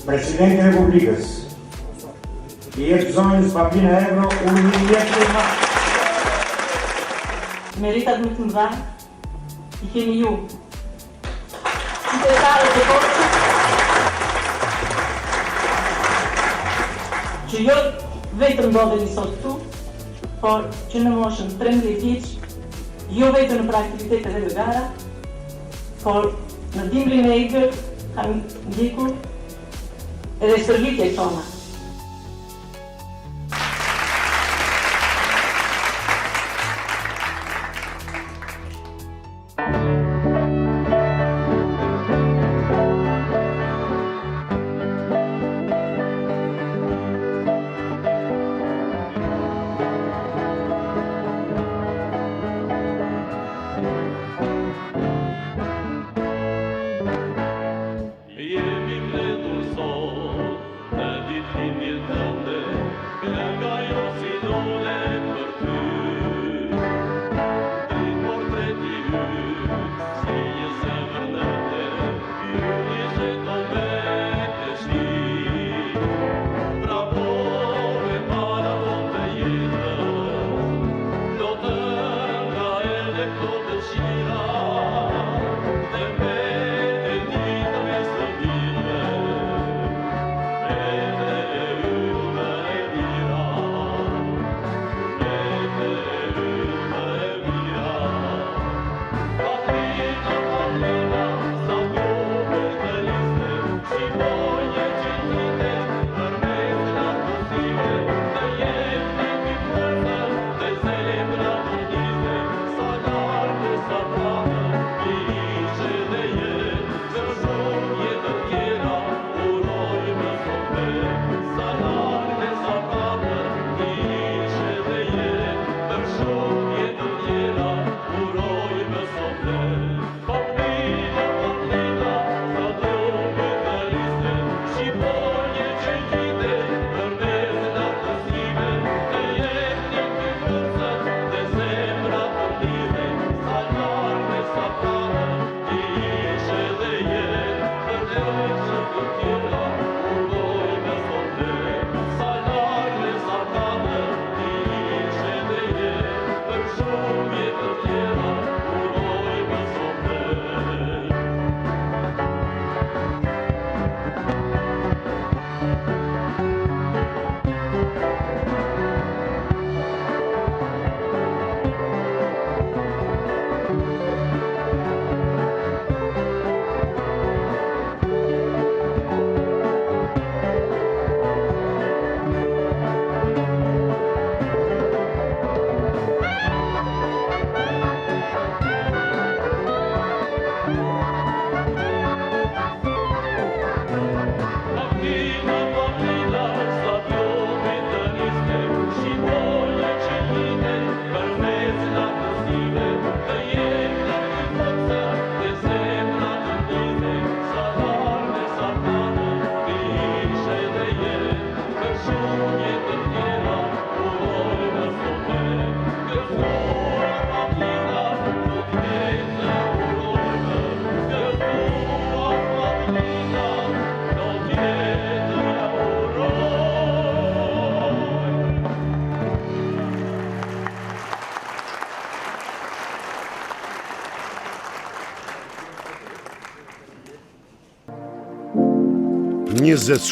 Presidenti i Republikës, i jep zonjës Pavlina Evro unë një jetë të ma. Meritat më të mëdha i keni ju, qytetarët e Korçës, që jo vetëm ndodheni sot këtu, por që në moshën 13 vjeç, jo vetëm në aktivitetet e gara, por në dimrin e Egër kanë ndjekur edhe shërbitjet tona.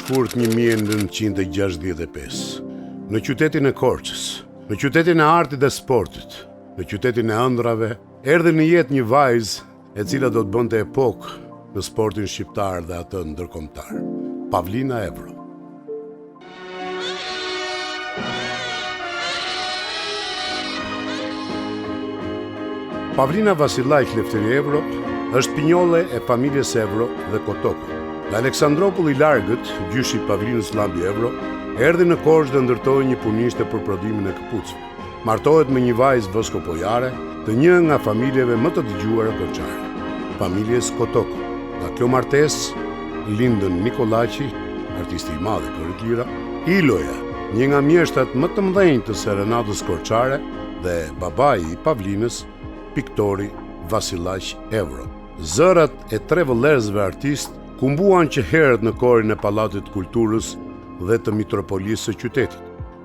Shkurt 1965, në qytetin e Korçës, në qytetin e artit dhe sportit, në qytetin e ëndrave, erdhi në jetë një vajzë e cila do të bënte epokë në sportin shqiptar dhe atë ndërkombëtar, Pavlina Evro. Pavlina Vasilaj Lefteri Evro është pinjolle e familjes Evro dhe Kotoko. Në Aleksandropull i Largët, gjyshi Pavlinës Lambi Evro, erdhi në Korçë dhe ndërtoi një punishte për prodhimin e këpucëve. Martohet me një vajzë voskopojare, të një nga familjeve më të dëgjuara korçare, familjes Kotoko. Nga kjo martesë lindën Nikolaqi, artisti i madh i këngët lira, Iloja, një nga mjeshtat më të mëdhenj të serenadës korçare, dhe babai i Pavlinës, piktori Vasilaj Evro. Zërat e tre vëllezërve artist ku mbuan që herët në korin e Pallatit Kulturës dhe të Mitropolisë së qytetit.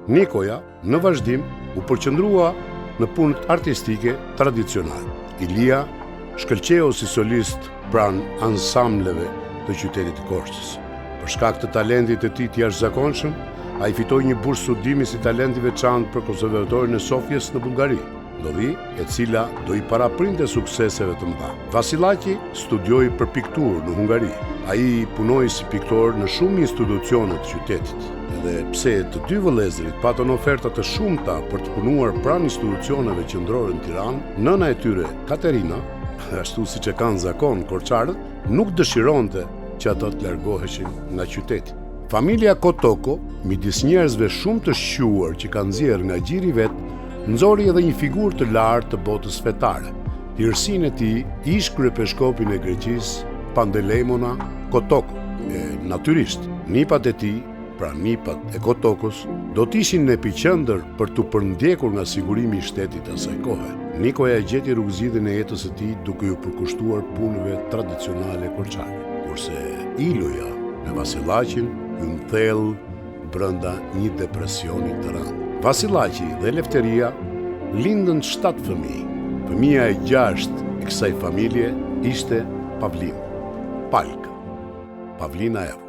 Nikoja, në vazhdim, u përqendrua në punët artistike tradicionale. Ilia shkëlqeu si solist pranë ansambleve të qytetit të Korçës. Për shkak të talentit të tij të jashtëzakonshëm, ai fitoi një bursë studimi si talent i veçantë për konservatorin e Sofjes në Bullgari, ndodhi e cila do i paraprinte sukseseve të mëdha. Vasilaki studioi për pikturë në Hungari. Ai punoi si piktor në shumë institucione të qytetit. Edhe pse të dy vëllezërit patën oferta të shumta për të punuar pranë institucioneve qendrore në Tiranë, nëna e tyre, Katerina, ashtu siç e kanë zakon korçarët, nuk dëshironte që ato të largoheshin nga qyteti. Familja Kotoko, midis njerëzve shumë të shquar që kanë nxjerrë nga gjiri vet, nxori edhe një figurë të lartë të botës fetare. Hirësinë e tij ish kryepeshkopin e Greqisë, Pandelemona Kotoko. Natyrisht, nipat e tij, pra nipat e Kotokos, do të ishin në epiqendër për të përndjekur nga sigurimi i shtetit asaj kohe. Nikoja e gjeti rrugëzitjen e jetës së tij duke u përkushtuar punëve tradicionale korçare, kurse Iloja me Vasilaqin u nthell brenda një depresioni të rëndë. Vasilaqi dhe Lefteria lindën 7 fëmijë. Fëmia e 6 e kësaj familje ishte Pavlina, Palka, Pavlina Evro.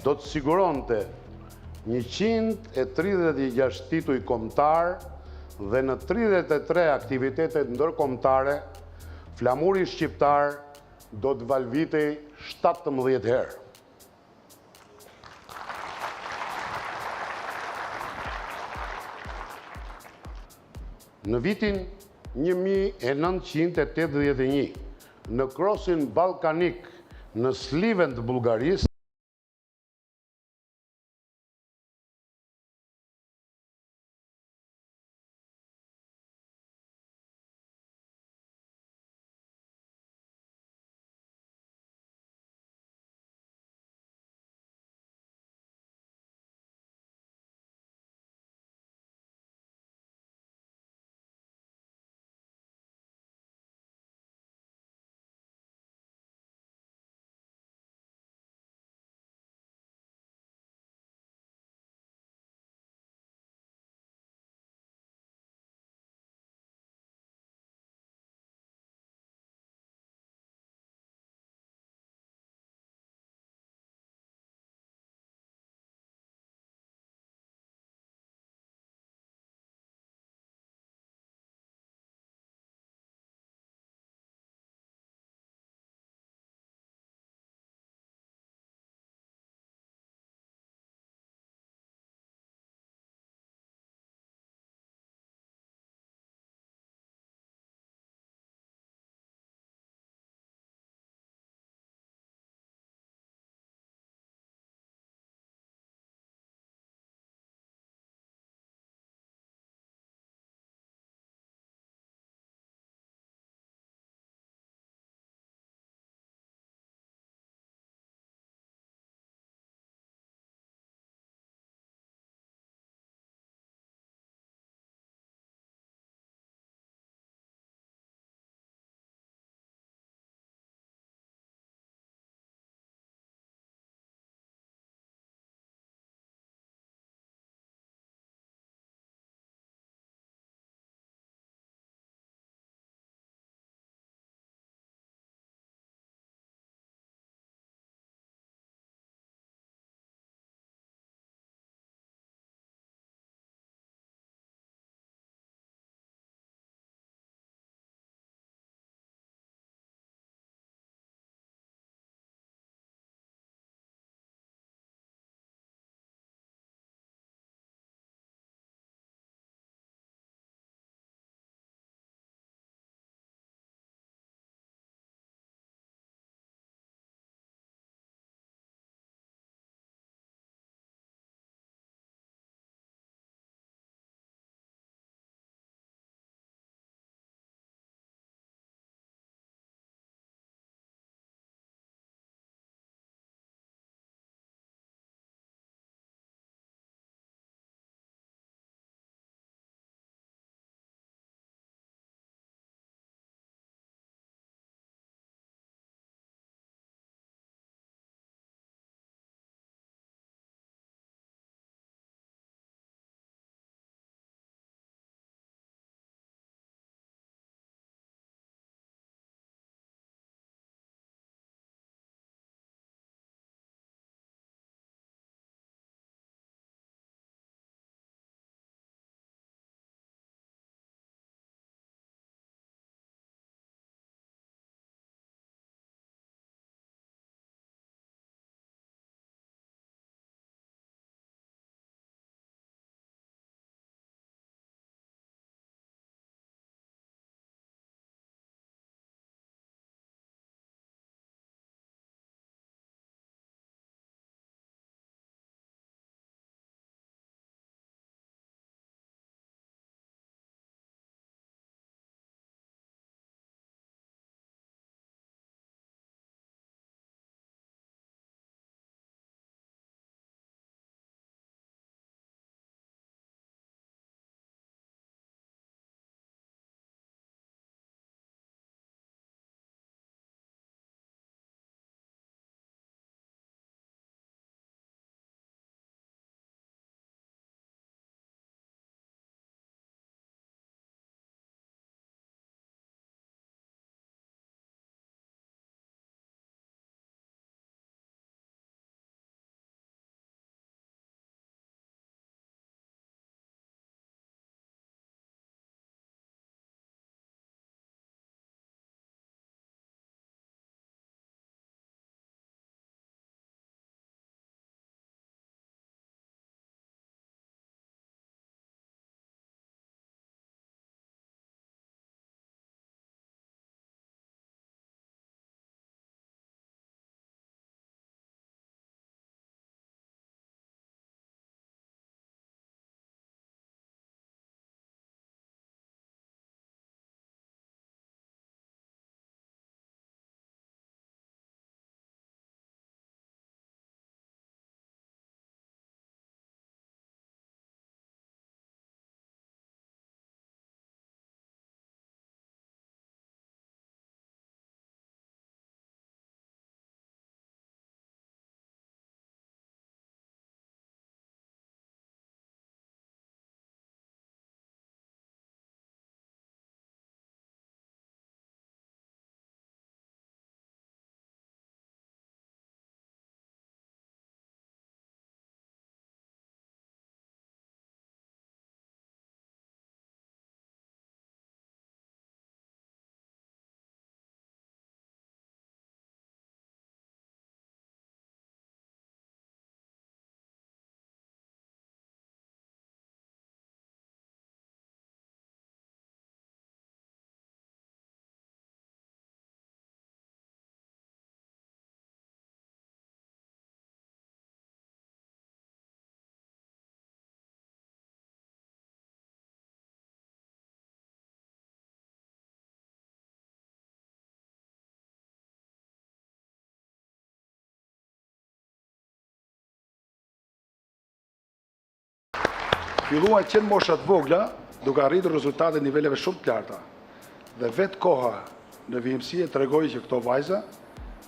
Do të siguronte 136 tituj kombëtar dhe në 33 aktivitetet ndërkombëtare, flamuri shqiptar do të valvitej 17 herë. Në vitin 1981, në krosin ballkanik në sliven të Bullgarisë, filluan qenë moshat vogla, duke arritur rezultate niveleve shumë të larta. Dhe vetë koha në vijimësie tregoi që këto vajza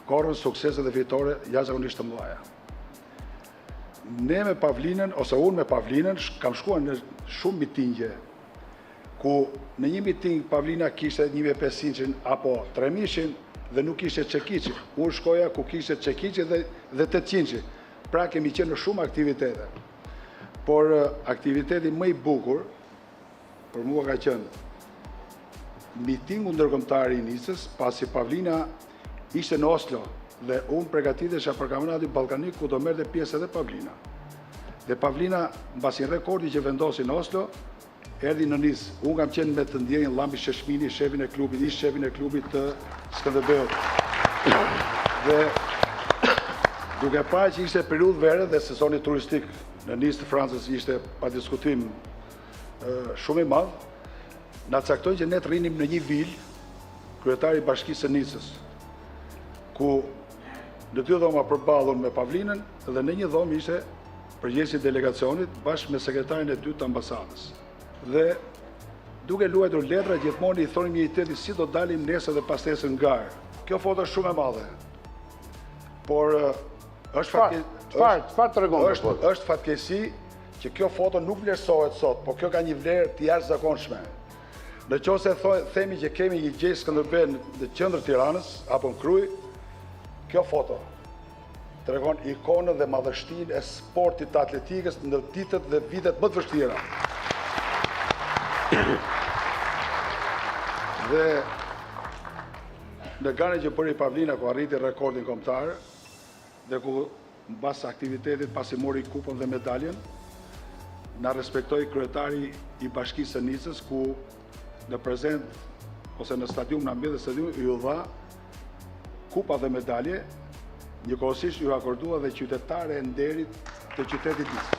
korrën suksese dhe fitore jashtëzakonisht të mëdha. Ne me Pavlinën, ose unë me Pavlinën, kam shkuar në shumë mitingje, ku në një miting Pavlina kishte 1500 apo 3000 dhe nuk kishte çekiçi. Unë shkoja ku kishte çekiçi dhe 800. Pra kemi qenë në shumë aktivitete. Por aktiviteti më i bukur për mua ka qenë mitingu ndërkombëtar i Nicës, pasi Pavlina ishte në Oslo dhe unë përgatitesha për kampionatin ballkanik ku do merrte pjesë edhe Pavlina. Dhe Pavlina, mbasi rekordi që vendosi në Oslo, erdhi në Nicë. Unë kam qenë me të ndjenjën Llambi Sheshmini, shefin e klubit, ish shefin e klubit të Skënderbeut. Dhe duke parë që ishte periudhë vere dhe sezoni turistik në Nicë të Francës ishte pa diskutim shumë i madh, na caktoi që ne të rrinim në një vilë, kryetari i Bashkisë së Nicës, ku në 2 dhoma përballun me Pavlinën dhe në një dhomë ishte përgjegjësi i delegacionit bashkë me sekretarin e dytë të ambasadës. Dhe duke luajtur letra gjithmonë i thonim njëri si do dalim nesër dhe pastesën në garë. Kjo foto është shumë e madhe. Por është fatkeqësi që kjo foto nuk vlerësohet sot, por kjo ka një vlerë të jashtëzakonshme. Në qoftë se themi që kemi një gjë Skënderbeu në qendër Tiranës apo në Krujë, kjo foto tregon ikonën dhe madhështinë e sportit të atletikës në ditët dhe vitet më të vështira. Dhe në garën që bëri Pavlina, ku arriti rekordin kombëtar dhe ku mbas aktivitetit pasi mori kupën dhe medaljen, na respektoi kryetari i Bashkisë së Nicës, ku në prezent ose në stadium, në ambient dhe stadium, ju dha kupa dhe medalje, njëkohësisht ju akordua dhe qytetare e nderit të qytetit Nicë.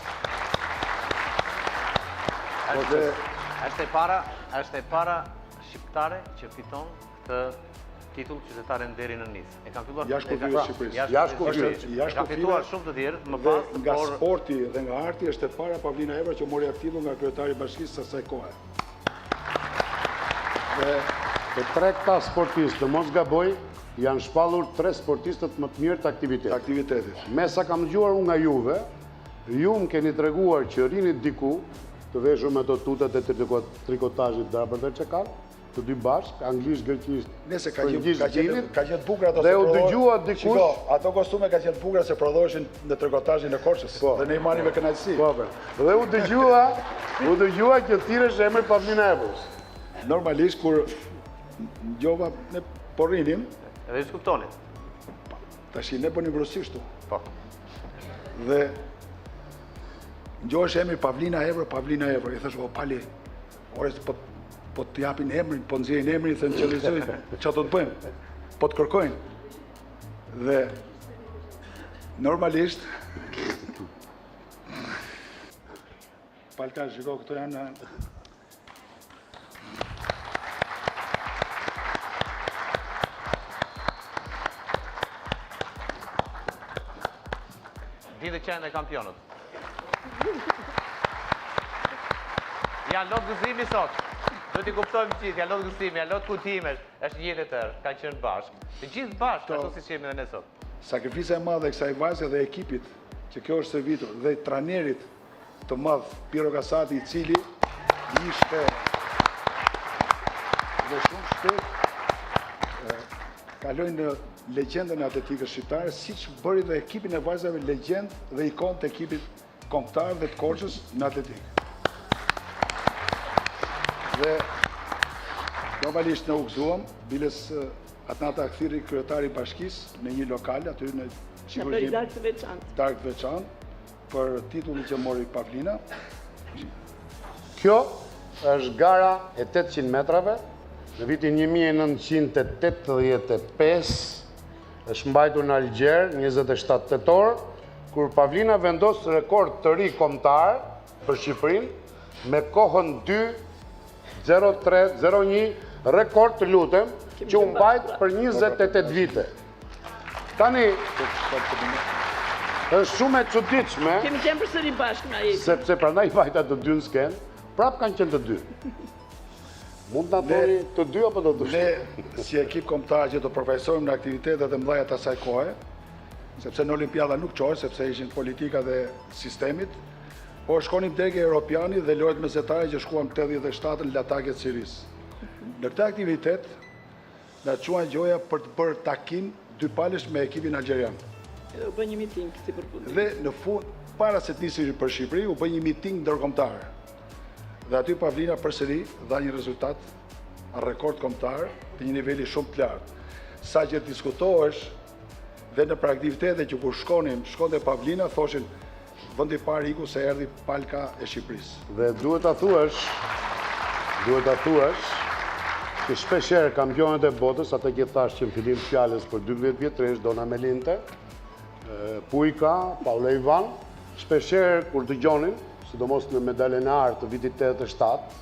Është e para shqiptare që fiton këtë titull qytetare e nderit në Nicë. E kanë filluar jashtë kufijës Shqipërisë. Ka fituar shumë të tjerë më pas, nga sporti dhe nga arti është e para Pavlina Evra që mori aktivun nga kryetari i Bashkisë së asaj kohe. Të 3 këta sportistë, të mos gaboj, janë shpallur 3 sportistët më të mirë të aktivitetit. Me sa kam dëgjuar unë nga juve, ju më keni treguar që rinit diku, të veshur me të tutat e trikotazhit Darabër dhe Çekal, të dy bashk, anglisht, greqisht, Nese ka qenë bukura ato dhe u dëgjua dikush. Ato kostume ka qenë bukura se prodhoheshin në trikotazhin e Korçës dhe ne i marrim me kënaqësi. Dhe u dëgjua që thirrësh emrin Pavlina Evrës. Normalisht kur ngjova ne po rrinim, edhe ju kuptonit. Tash ne bënim rusisht tu. Po. Dhe ngjohesh emri Pavlina Evra, i thash o Pali, ore po të japin emrin, po nxjerrin emrin, i thënë qëllizoj, çfarë do të bëjmë? Po të kërkojnë. Dhe normalisht Palka, shiko, këto janë Ditë qenë e kampionët. Ja lot gëzimi sot. Do t'i kuptojmë gjithë, ja lot gëzimi, ja lot kujtimesh, është një jetë e tërë, kanë qenë bashkë. Të gjithë bashkë, ashtu si qemi dhe ne sot. Sakrifisa e madhe e kësaj vajze dhe ekipit që kjo është servitur dhe trajnerit të madh Piero Casati, i cili ishte dhe shumë shpejt kaloi në legjendën e atletikës shqiptare, siç bëri dhe ekipin e vajzave legjendë dhe ikon të ekipit kombëtar dhe të Korçës në atletikë. Dhe normalisht ne u gëzuam, biles atë nata kthiri kryetari i bashkisë në një lokal aty në Shqipëri darkë të veçantë për titullin që mori Pavlina. Kjo është gara e 800 metrave, në vitin 1985, është mbajtur në Algjer, 27 tetor, kur Pavlina vendos rekord të ri kombëtar për Shqipërinë me kohën 2:03:01, rekord të lutem, që u mbajt për 28 vite. Tani, është shumë e çuditshme, Kemi qenë përsëri bashkë me ai. sepse prandaj vajta të dy në sken, prap kanë qenë të dy. Mund ta thoni të dy apo të dy? Ne, si ekip kombëtar që do përfaqësohemi në aktivitetet e mëdha të asaj kohe, sepse në Olimpiada nuk qohej, sepse ishin politika dhe sistemit, po shkonim dege Europiani dhe lojët mesetare që shkuam 87 në lataket Siris. Në këtë aktivitet, na quan gjoja për të bërë takim dypalësh me ekipin algjerian. Edhe u bë një miting si përfundim. Dhe në fund, para se të nisi për Shqipëri, u bë një miting ndërkombëtar. Dhe aty Pavlina përsëri dha një rezultat rekord kombëtar të një niveli shumë të lartë. Sa që diskutohesh dhe në për aktivitete që kur shkonte Pavlina, thoshin vendi i parë iku se erdhi palka e Shqipërisë. Dhe duhet ta thuash që shpeshherë kampionët e botës, atë që thash që në fillim fjalës për 12 vjetresh, Dona Melinte, Pujka, Paula Ivan, shpeshherë kur dëgjonin, sidomos në medaljen e artë të vitit 87,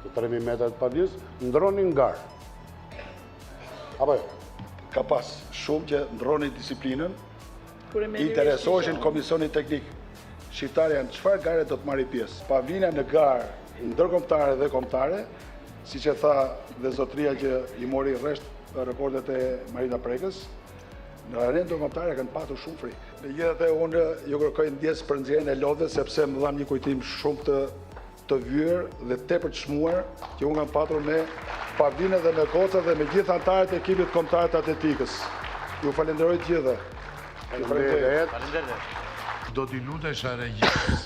të 3000 metrat të Pavlinës, ndronin garë. Apo jo? Ka pas shumë që ndronin disiplinën, Kur e merri interesoheshin komisionit teknik. Shqiptarja në çfarë gare do të marrë pjesë. Pavlina në garë ndërkombëtare dhe kombëtare, siç e tha dhe zotria që i mori rresht rekordet e Marita Prekës, në arenë ndërkombëtare kanë patur shumë frikë. Megjithatë unë ju kërkoj ndjes për nxjerrjen e lodhës sepse më dha një kujtim shumë të vyer dhe tepër të çmuar që unë kam patur me Pavlinën dhe me Koca dhe me gjithë anëtarët e ekipit kombëtar të atletikës. Ju falenderoj të gjithë. Faleminderit. Do t'i lutesha regjisë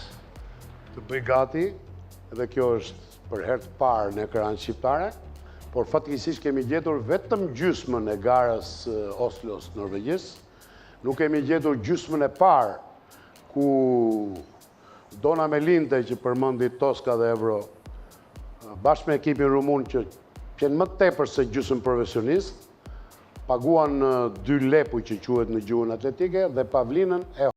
të bëj gati, edhe kjo është për herë të parë në ekran shqiptare, por fatkeqësisht kemi gjetur vetëm gjysmën e garës Oslos Norvegjis. Nuk kemi gjetur gjysmën e parë ku Dona Melinte që përmendi Toska dhe Evro bashkë me ekipin rumun që qenë më tepër se gjysmë profesionist, paguan 2 lepuj që quhet në gjuhën atletike dhe Pavlinën e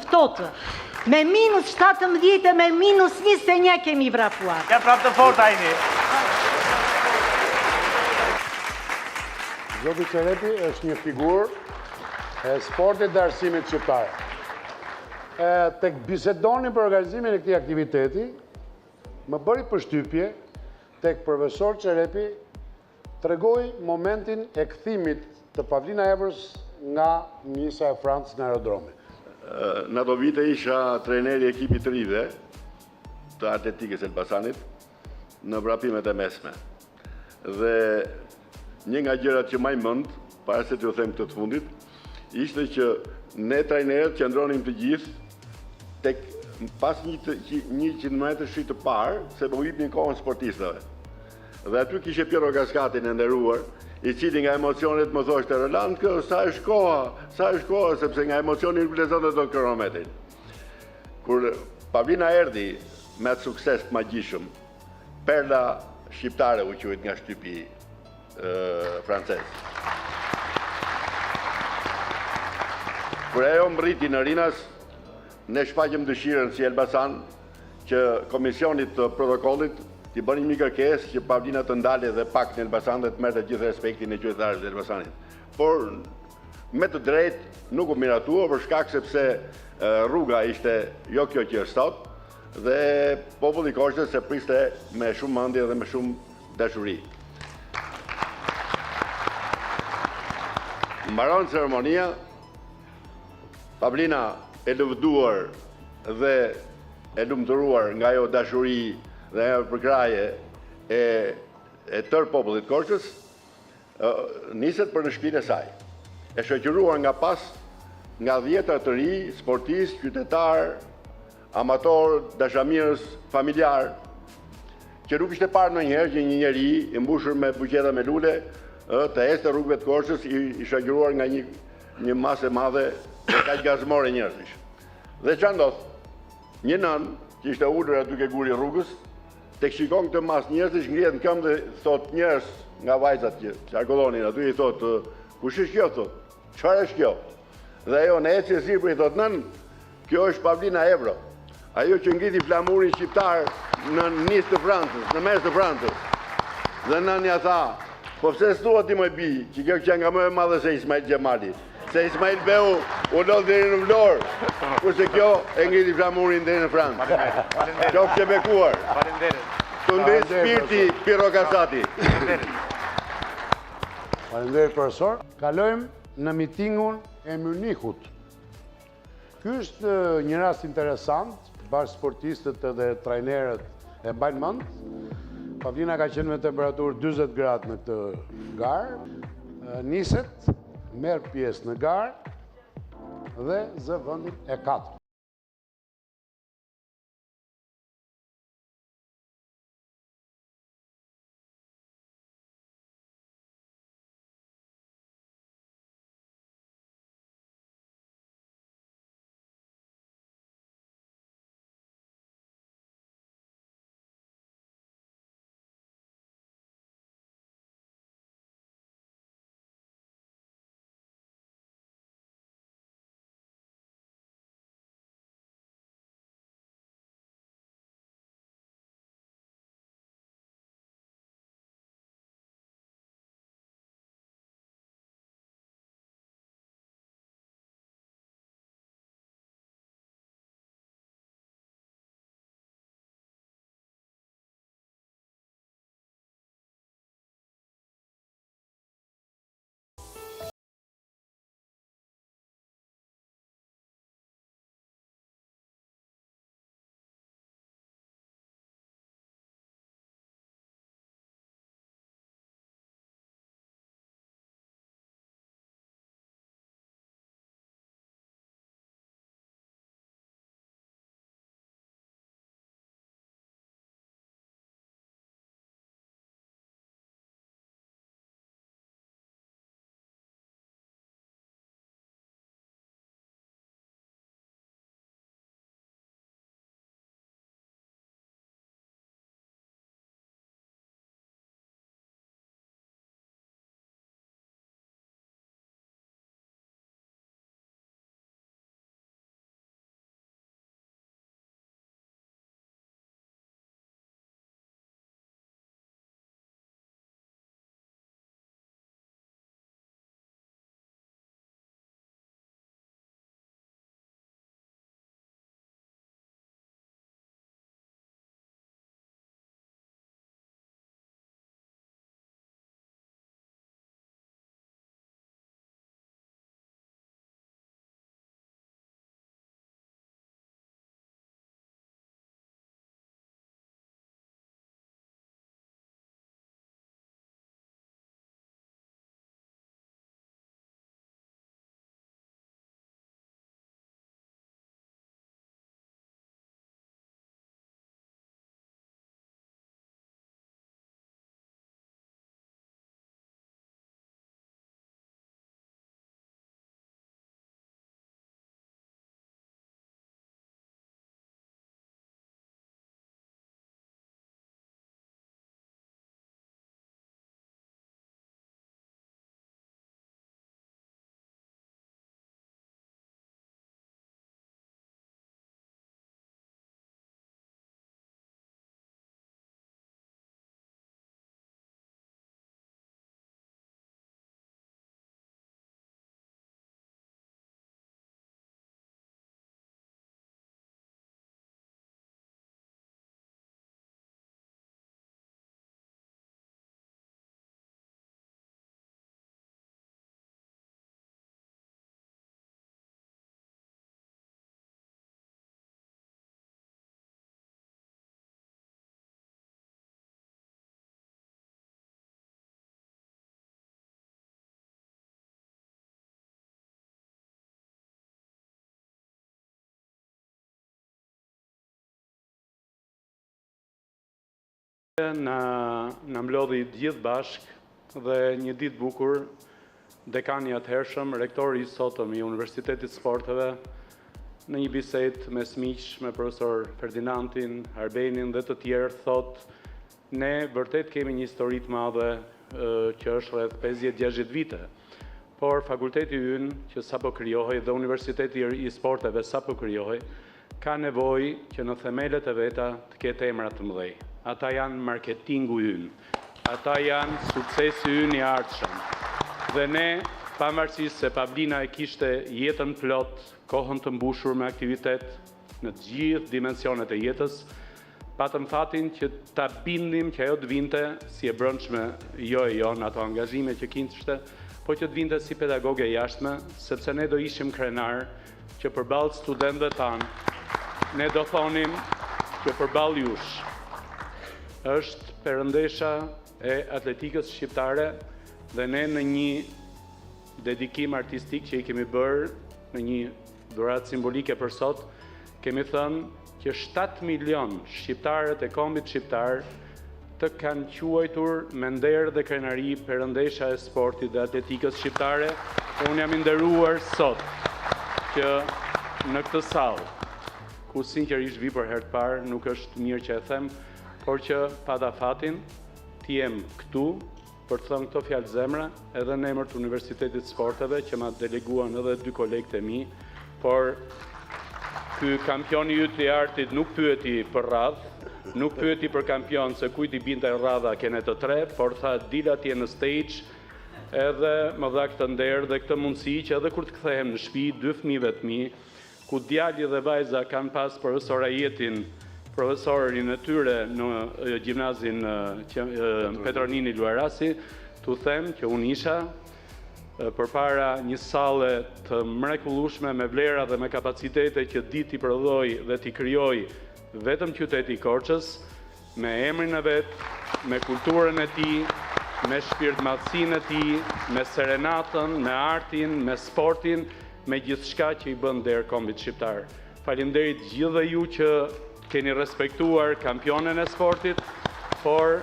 ftohtë. Me minus 17 e me minus 21 kemi vrapuar. Ja prapë të forta jeni. Zoti Qerepi është një figurë e sportit dhe arsimit shqiptar. Tek bisedoni për organizimin e këtij aktiviteti, më bëri përshtypje tek profesor Qerepi tregoi momentin e kthimit të Pavlina Evrës nga Ministra e Francës në aerodromi. Në ato vite isha trajneri i ekipit të rive të atletikës Elbasanit në vrapimet e mesme. Dhe një nga gjërat që maj mënd, para se t'ju them këtë të fundit, ishte që ne trajnerët qëndronim të gjithë tek pas një qilometër shi të parë, se po hipnin kohën sportistëve. Dhe aty kishe Piero Gaskatin e nderuar, i cili nga emocionet më thoshte, Roland, sa është koha, sepse nga emocioni nuk lezonte dot kronometrin. Kur Pavlina erdhi me atë sukses të magjishëm, perla shqiptare u quajt nga shtypi francez. Kur ajo mbriti në Rinas, ne shfaqëm dëshirën si Elbasan që komisionit të protokollit t'i bëni një kërkesë që Pavlina të ndale dhe pak në Elbasan dhe të merrte gjithë respektin e qytetarëve të Elbasanit. Por me të drejtë nuk u miratua për shkak sepse rruga ishte jo kjo që është sot dhe populli Korçës se priste me shumë mendje dhe me shumë dashuri. Mbaron ceremonia, Pavlina e lëvduar dhe e lumturuar nga ajo dashuri dhe ajo përkraje e tërë popullit Korçës, niset për në shtëpinë e saj. E shoqëruar nga pas nga dhjetra të ri, sportistë, qytetar, amator, dashamirës, familjar, që nuk ishte parë ndonjëherë që një njeri i mbushur me buqeta me lule të ecë rrugëve të Korçës i shoqëruar nga një masë e madhe dhe kaq gazmore njerëzish. Dhe çfarë ndodh? Një nën që ishte ulur aty ke guri rrugës, tek shikon këtë masë njerëzish, ngrihet në këmbë dhe thot njerëz nga vajzat që qarkullonin aty i thot, kush është kjo thot? Çfarë është kjo? Dhe ajo në ecje sipër i thot, nën, kjo është Pavlina Evro. Ajo që ngriti flamurin shqiptar në nis të Francës, në mes të Francës. Dhe nënja tha, po pse s'thua ti më bi, që kjo që nga më e madhe se Ismail Gjemali. Se Ismail Beu u lodh deri në Vlorë, kurse kjo e ngriti flamurin deri në Francë. Qoftë që bekuar. Të ndej spirti Piero Gaskati. Faleminderit profesor. Kalojmë në mitingun e Munichut. Ky është një rast interesant, bashkë sportistët dhe trajnerët e mbajnë mend. Pavlina ka qenë me temperaturë 40 gradë në këtë garë. Niset, merr pjesë në garë dhe zë vendin e 4. Na mlodhi gjithë bashk dhe një ditë bukur, dekani atëhershëm, rektori i sotëm i Universitetit Sporteve, në një bisedë mes miq me profesor Ferdinandin, Arbenin dhe të tjerë, thot, ne vërtet kemi një histori të madhe që është rreth 50-60 vite, por fakulteti ynë që sapo krijohej dhe Universiteti i Sporteve sapo krijohej, ka nevojë që në themelet e veta të ketë emra të mëdhej. Ata janë marketingu ynë, ata janë suksesi ynë i ardhshëm. Dhe ne, pavarësisht se Pavlina e kishte jetën plot, kohën të mbushur me aktivitet në të gjithë dimensionet e jetës, patëm fatin që ta bindim që ajo të vinte si e brëndshme, jo në ato angazhime që kishte, po që të vinte si pedagoge jashtme, sepse ne do ishim krenar që përballë studentëve tanë, ne do thonim që përballë jush është perëndesha e atletikës shqiptare dhe ne në një dedikim artistik që i kemi bërë në një dhuratë simbolike për sot, kemi thënë që 7 milion shqiptarët e kombit shqiptar të kanë quajtur me nder dhe krenari perëndesha e sportit dhe atletikës shqiptare, e unë jam i nderuar sot që në këtë sallë, ku sinqerisht vi për herë të parë, nuk është mirë që e them, por që pada fatin të jem këtu për të thënë këto fjalë zemra, edhe në emër të Universitetit Sporteve, që ma deleguan edhe 2 kolegët e mi, por ky kampioni yt i artit nuk pyeti për radhë, nuk pyeti për kampion se kujt i binte radha kene të 3, por tha dil atje në stage, edhe më dha këtë nder dhe këtë mundësi që edhe kur të kthehem në shtëpi, 2 fëmijëve të mi, ku djali dhe vajza kanë pas profesor Ajetin, profesorin e tyre në gjimnazin Petronini Luarasi, tu them që unë isha përpara një salle të mrekullueshme me vlera dhe me kapacitete që ditë t'i prodhoj dhe t'i krijoj vetëm qyteti i Korçës, me emrin e vet, me kulturën e tij, me shpirtmadhësinë e tij, me serenatën, me artin, me sportin, me gjithçka që i bën der kombit shqiptar. Faleminderit gjithë ju që keni respektuar kampionen e sportit, por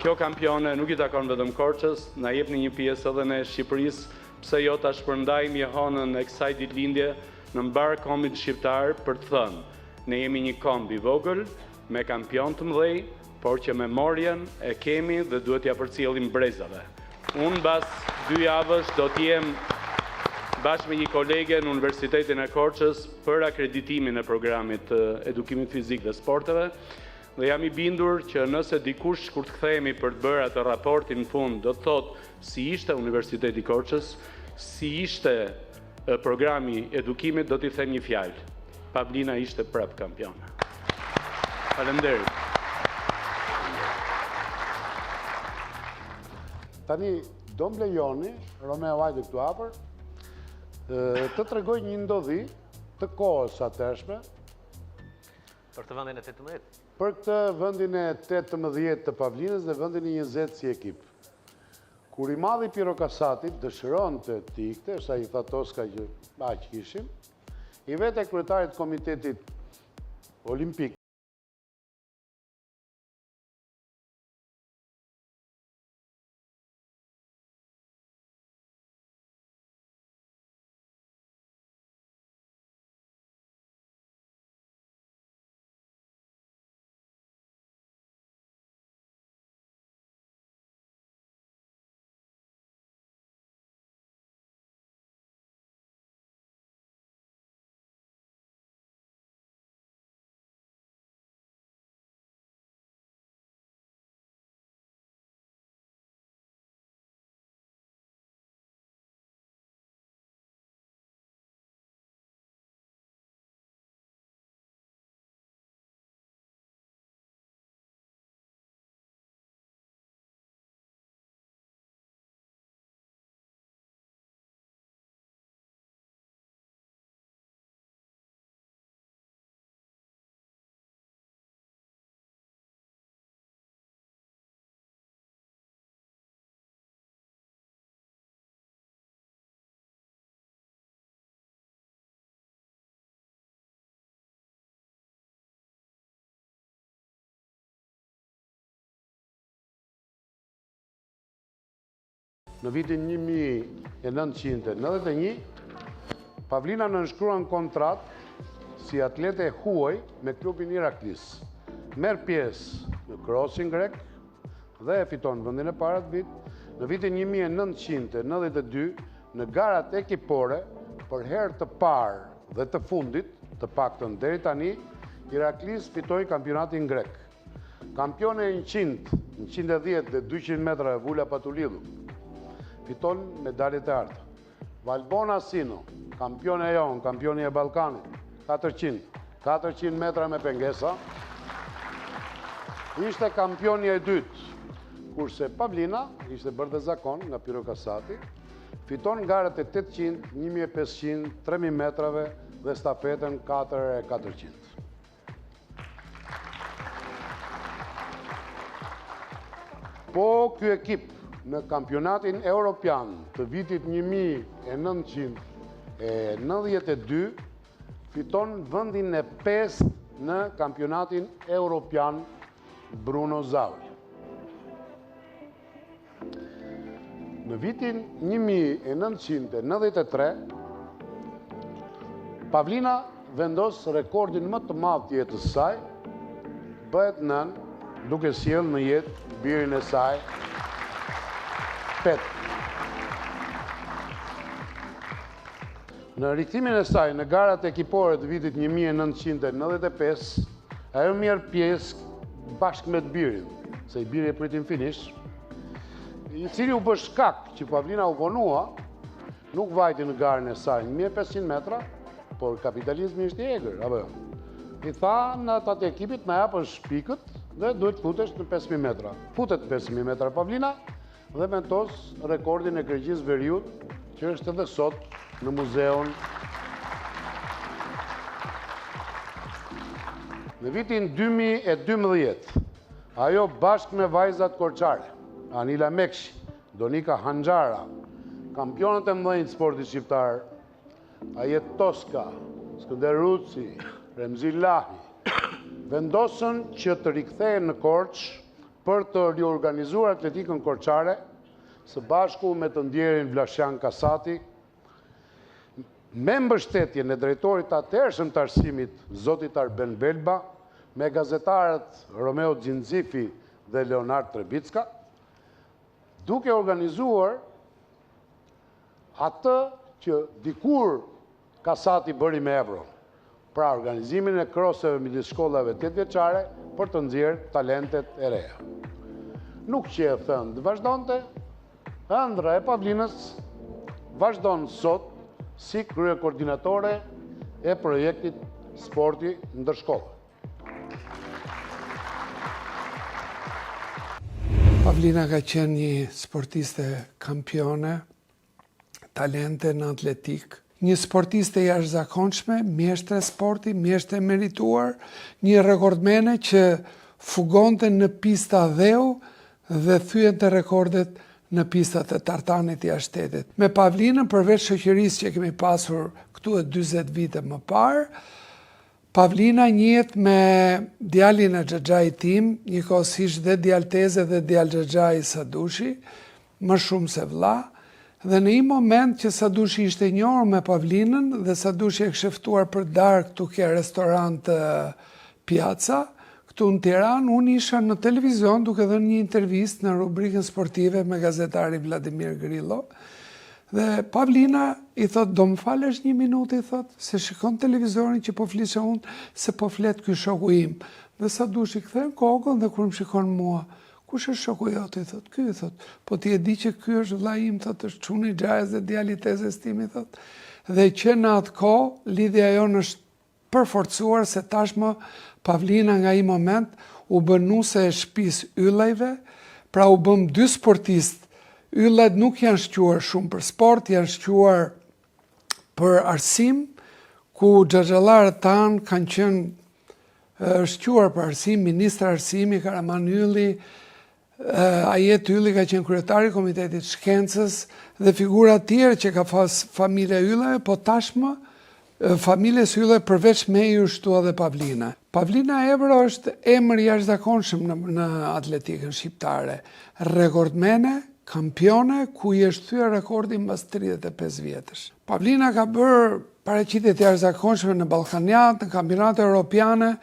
kjo kampione nuk i takon vetëm Korçës, na jepni një pjesë edhe ne Shqipërisë, pse jo ta shpërndajmë jehonën e kësaj ditëlindje në mbar kombin shqiptar për të thënë, ne jemi një komb i vogël me kampion të mëdhej, por që memorien e kemi dhe duhet t'ja përcjellim brezave. Unë mbas 2 javësh do t'jem bashkë me një kolege në Universitetin e Korçës për akreditimin e programit të edukimit fizik dhe sporteve, dhe jam i bindur që nëse dikush kur të kthehemi për të bërë atë raportin në fund, do të thotë si ishte Universiteti i Korçës, si ishte programi edukimit, do t'i them një fjalë. Pavlina ishte prap kampione. Faleminderit. Tani, do më lejoni, Romeo hajde këtu afër, të tregoj një ndodhi të kohës atërshme Për të vendin e 18. Për këtë vendin e 18 të Pavlinës dhe vendin e 20 si ekip. Kur i madhi Piero Kasatit dëshiron të ikte, sa i tha Toska që aq ishim, i vete kryetarit komitetit olimpik në vitin 1991, Pavlina nënshkruan kontratë si atlete huaj me klubin Iraklis. Merr pjesë në crossin grek dhe e fiton vendin e parë atë vit. Në vitin 1992, në garat ekipore, për herë të parë dhe të fundit, të paktën deri tani, Iraklis fitoi kampionatin grek. Kampione 100, 110 dhe 200 metra e Vula Patulidhu fiton medaljet e arta. Valbona Sino, kampione e jonë, kampioni e Ballkanit, 400 metra me pengesa, ishte kampioni e dytë, kurse Pavlina ishte bërë dhe zakon nga Piro Kasati, fiton garat e 800, 1500, 3000 metrave dhe stafetën 4x400. Po ky ekip në kampionatin Europian të vitit 1992 fiton vendin e 5 në kampionatin Europian Bruno Zauri. Në vitin 1993, Pavlina vendos rekordin më të madh të jetës saj, bëhet nën duke sjellë në jetë birin e saj, Pet. Në rikthimin e saj në garat ekipore të vitit 1995, ajo merr pjesë bashkë me të birin, se i biri e pritin finish, i cili u bë shkak që Pavlina u vonua, nuk vajti në garën e saj 1500 metra, por kapitalizmi ishte i egër, apo jo. I tha në atat e ekipit na japën shpikët dhe duhet futesh në 5000 metra. Futet 5000 metra Pavlina dhe vendos rekordin e Greqisë Veriut, që është edhe sot në muzeun. Në vitin 2012, ajo bashkë me vajzat korçare, Anila Mekshi, Donika Hanxhara, kampionët e mëdhenj të sportit shqiptar, Ajet Toska, Skënder Ruci, Remzi Lahi, vendosën që të rikthehen në Korçë për të riorganizuar atletikën korçare, së bashku me të ndjerin Vlashan Kasati, me mbështetjen e drejtorit atëhershëm të arsimit, zotit Arben Belba, me gazetarët Romeo Xhinxifi dhe Leonard Trebicka, duke organizuar atë që dikur Kasati bëri me Evro, pra organizimin e kroseve midis shkollave 8-vjeçare për të nxjerrë talentet e reja. Nuk që e thënë vazhdonte, ëndra e Pavlinës vazhdon sot si krye koordinatore e projektit Sporti ndërshkollë. Pavlina ka qenë një sportiste kampione, talente në atletik, një sportiste jashtëzakonshme, mjeshtre sporti, mjeshtre merituar, një rekordmene që fugonte në pista dheu dhe thyente rekordet në pistat e tartanit jashtë shtetit. Me Pavlinën, përveç shoqërisë që kemi pasur këtu e 40 vite më parë, Pavlina njihet me djalin e xhaxhait tim, njëkohësisht dhe djalteze dhe djalë xhaxhai Sadushi, më shumë se vlla, dhe në një moment që Sadushi ishte njohur me Pavlinën dhe Sadushi e kishte ftuar për darkë këtu ke restorant Piazza, këtu në Tiranë, unë isha në televizion duke dhënë një intervistë në rubrikën sportive me gazetari Vladimir Grillo. Dhe Pavlina i thot, do më falesh një minutë, i thot, se shikon televizorin që po flishe unë, se po flet ky shoku im. Dhe Sadushi kthejnë kokën dhe kur më shikon mua, kush është shoku jote, i thot, ky, i thot, po ti e di që ky është vlla im, thot, është çuni i xhajës dhe djali i tezës tim, i thot. Dhe që në atë kohë, lidhja jonë është përforcuar se tashmë Pavlina nga i moment u bën nuse e shtëpisë yllajve, pra u bëm dy sportistë. Yllat nuk janë shquar shumë për sport, janë shquar për arsim, ku xhaxhallarët tanë kanë qenë shquar për arsim, ministra arsimi, Karaman Ylli, Ajet Ylli ka qenë kryetari i Komitetit Shkencës dhe figura tjerë që ka pas familja Yllave, po tashmë familjes Yllave përveç me i u shtua dhe Pavlina. Pavlina Evro është emër jashtëzakonshëm në atletikën shqiptare, rekordmene, kampione ku i është thyer rekordi mbas 35 vjetësh. Pavlina ka bërë paraqitje të jashtëzakonshme në Ballkanjat, në kampionate europiane,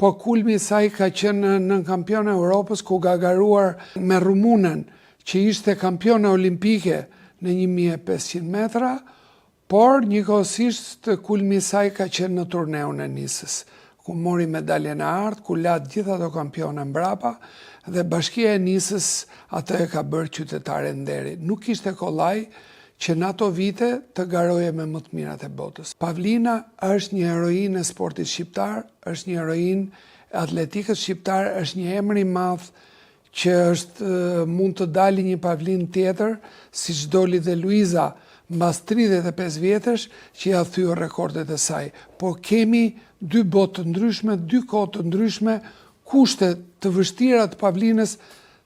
po kulmi i saj ka qenë në kampionë e Europës ku ka garuar me rumunen që ishte kampione olimpike në 1500 metra, por njëkohësisht kulmi i saj ka qenë në turneun e Nisës, ku mori medaljen e artë, ku la gjitha ato kampione mbrapa, dhe Bashkia e Nisës atë e ka bërë qytetare nderi. Nuk ishte kollaj që në ato vite të garoje me më të mirat e botës. Pavlina është një heroinë e sportit shqiptar, është një heroinë e atletikës shqiptar, është një emër i madh që mund të dali një Pavlinë tjetër, siç doli dhe Luiza mbas 35 vjetësh që ja thyer rekordet e saj. Por kemi dy botë të ndryshme, dy kohë të ndryshme, kushte të vështira të Pavlinës,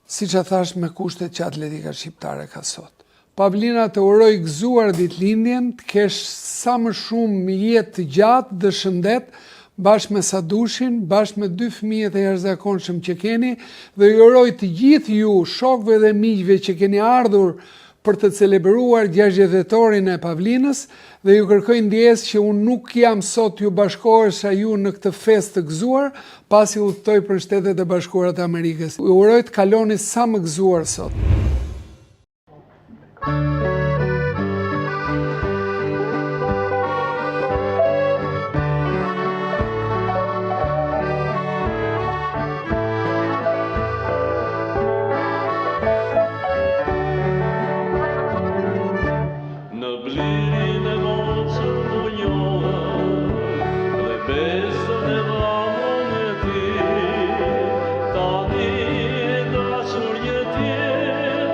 siç e thash, me kushtet që atletika shqiptare ka sot. Pavlina, të uroj gëzuar ditëlindjen, të kesh sa më shumë jetë të gjatë dhe shëndet, bashkë me Sadushin, bashkë me 2 fëmijët e jashtëzakonshëm që keni, dhe ju uroj të gjithë ju, shokëve dhe miqve që keni ardhur për të celebruar 60 dhjetorin e Pavlinës, dhe ju kërkoj ndjesë që unë nuk jam sot ju bashkohesha ju në këtë fest të gëzuar, pasi udhtoj për Shtetet e Bashkuara të Amerikës. Ju uroj të kaloni sa më gëzuar sot. Tani dashur jetë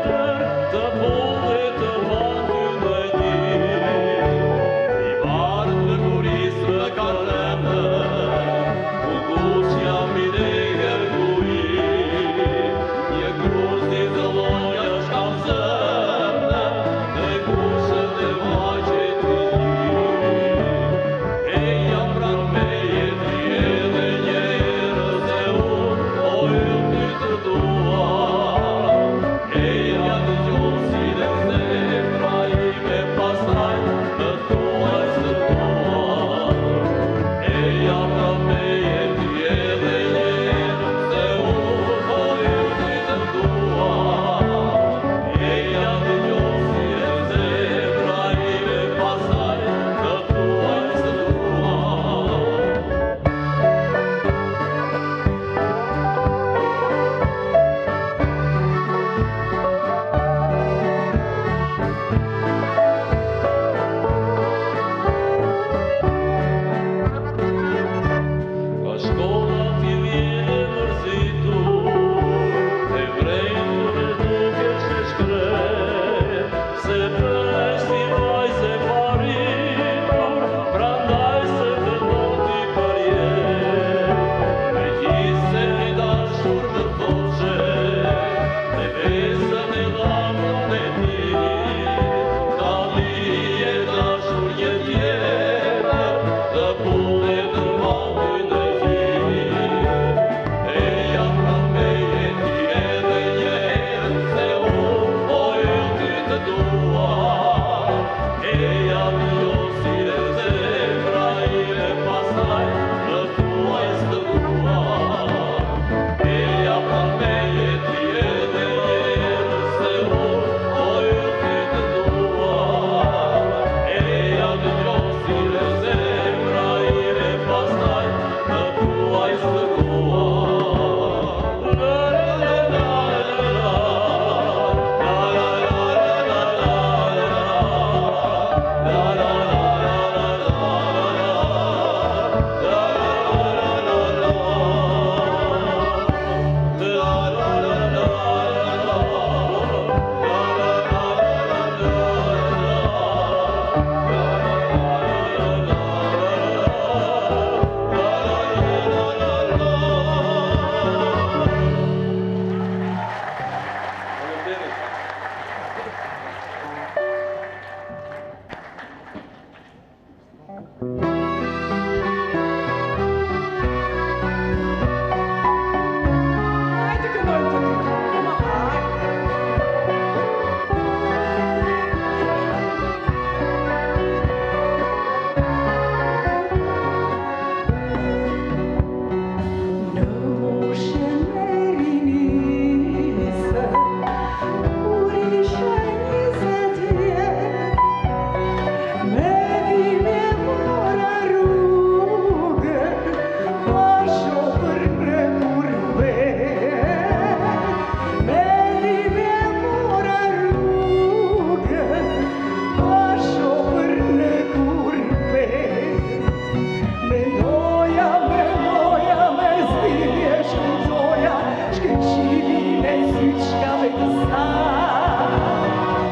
shkave të saj.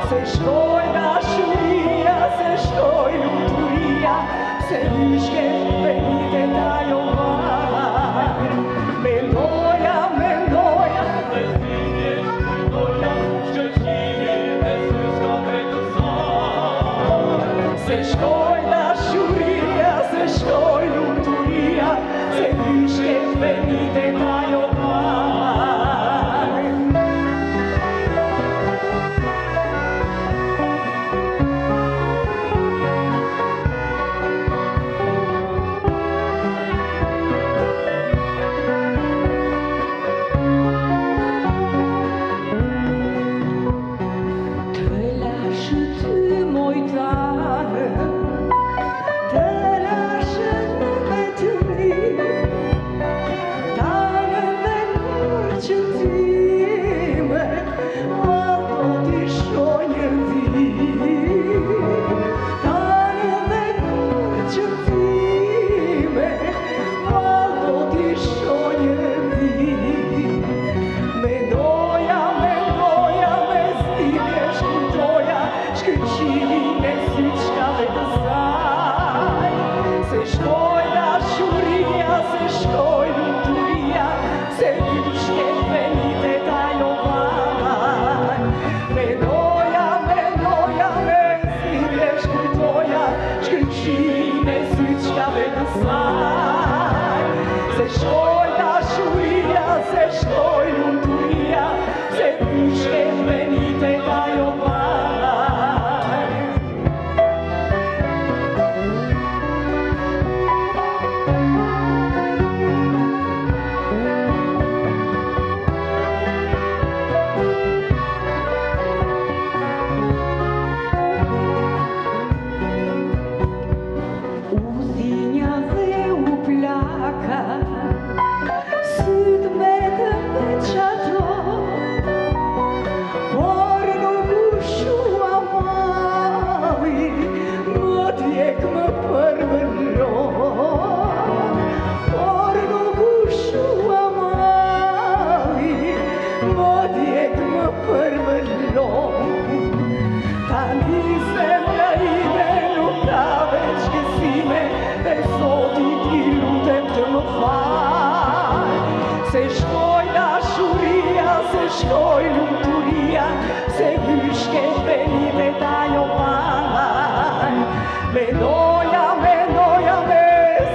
Se shkoj dashuria, se shkoj lumturia, se lyshke venitet ajo vaj. Mendoja, mendoja, dhe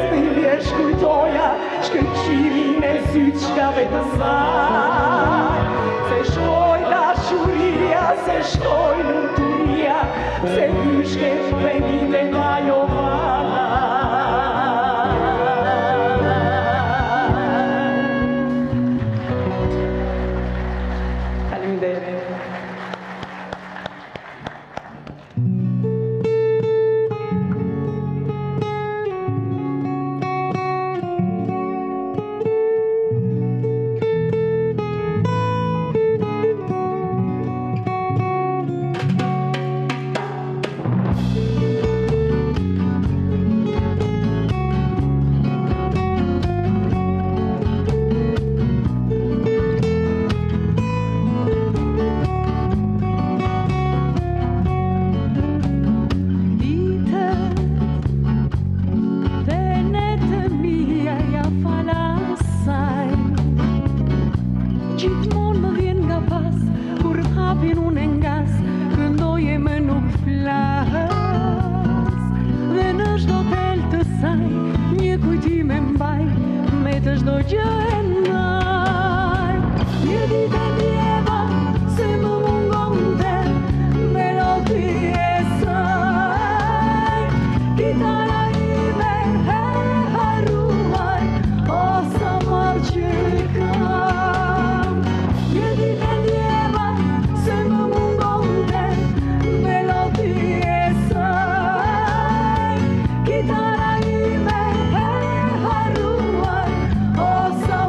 zvidje shkujtoja, shkëllqimin e syskave të saj. Se shkoj dashuria, se shkoj lumturia, se lyshke venitet ajo vaj. Kitara ime e haruar, o sa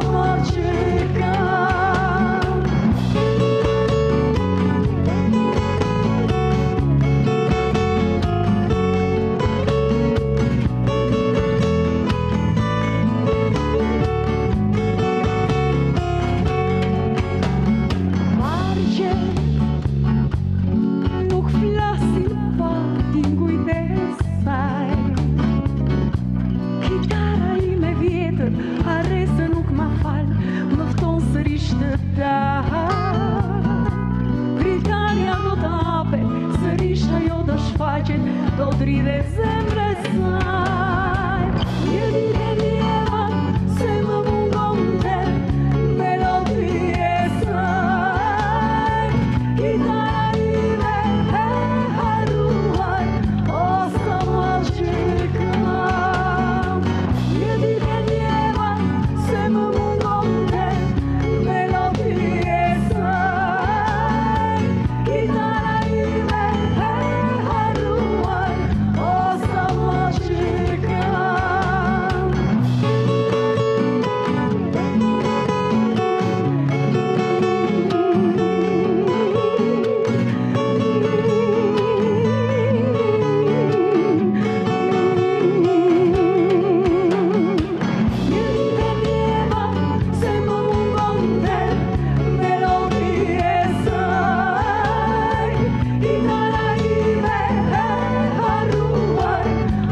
shfaqet, do t'rridhe zemre saj. Një ditë ndjeva se më mungonte melodia e saj. Kitara ime e harruar, o sa më qërkam. Një ditë ndjeva se më mungonte melodia e saj. Kitara ime e harruar, o sa më qërkam. Një ditë ndjeva se më mungonte melodia e saj. Kitara ime e harruar, o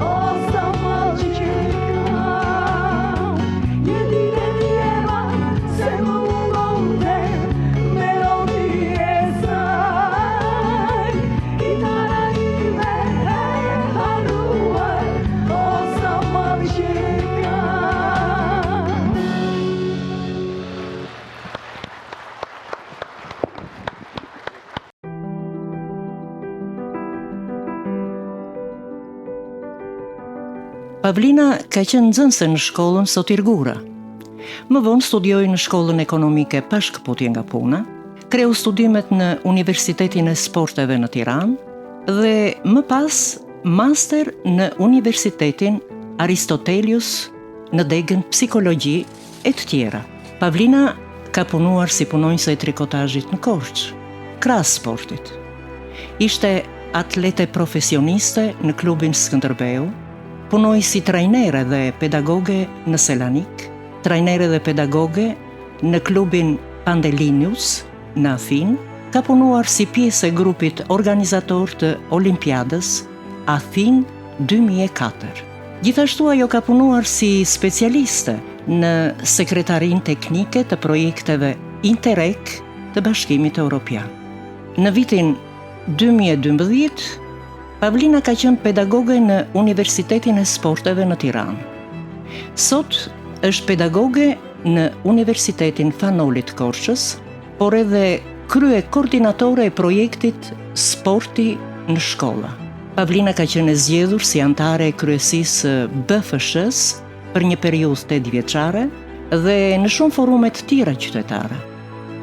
sa më qërkam. Një ditë ndjeva se më mungonte melodia e saj. Kitara ime e harruar, o sa më qërkam. Pavlina ka qenë nxënëse në shkollën Sotirgura. Më vonë studioi në shkollën ekonomike pa shkëputje nga puna, kreu studimet në Universitetin e Sporteve në Tiranë dhe më pas master në Universitetin Aristotelius në degën psikologji e të tjera. Pavlina ka punuar si punonjëse e trikotazhit në Korçë, krahas sportit. Ishte atlete profesioniste në klubin Skënderbeu, punoi si trajnere dhe pedagoge në Selanik, trajnere dhe pedagoge në klubin Pandelinius në Athinë, ka punuar si pjesë e grupit organizator të Olimpiadës Athinë 2004. Gjithashtu ajo ka punuar si specialiste në sekretarin teknike të projekteve Interreg të Bashkimit Evropian. Në vitin 2012, Pavlina ka qenë pedagoge në Universitetin e Sporteve në Tiranë. Sot është pedagoge në Universitetin Fanolit Korçës, por edhe krye koordinatore e projektit Sporti në shkolla. Pavlina ka qenë e zgjedhur si antare e kryesisë BFSH-s për një periudhë 8 vjeçare dhe në shumë forume të tjera qytetare.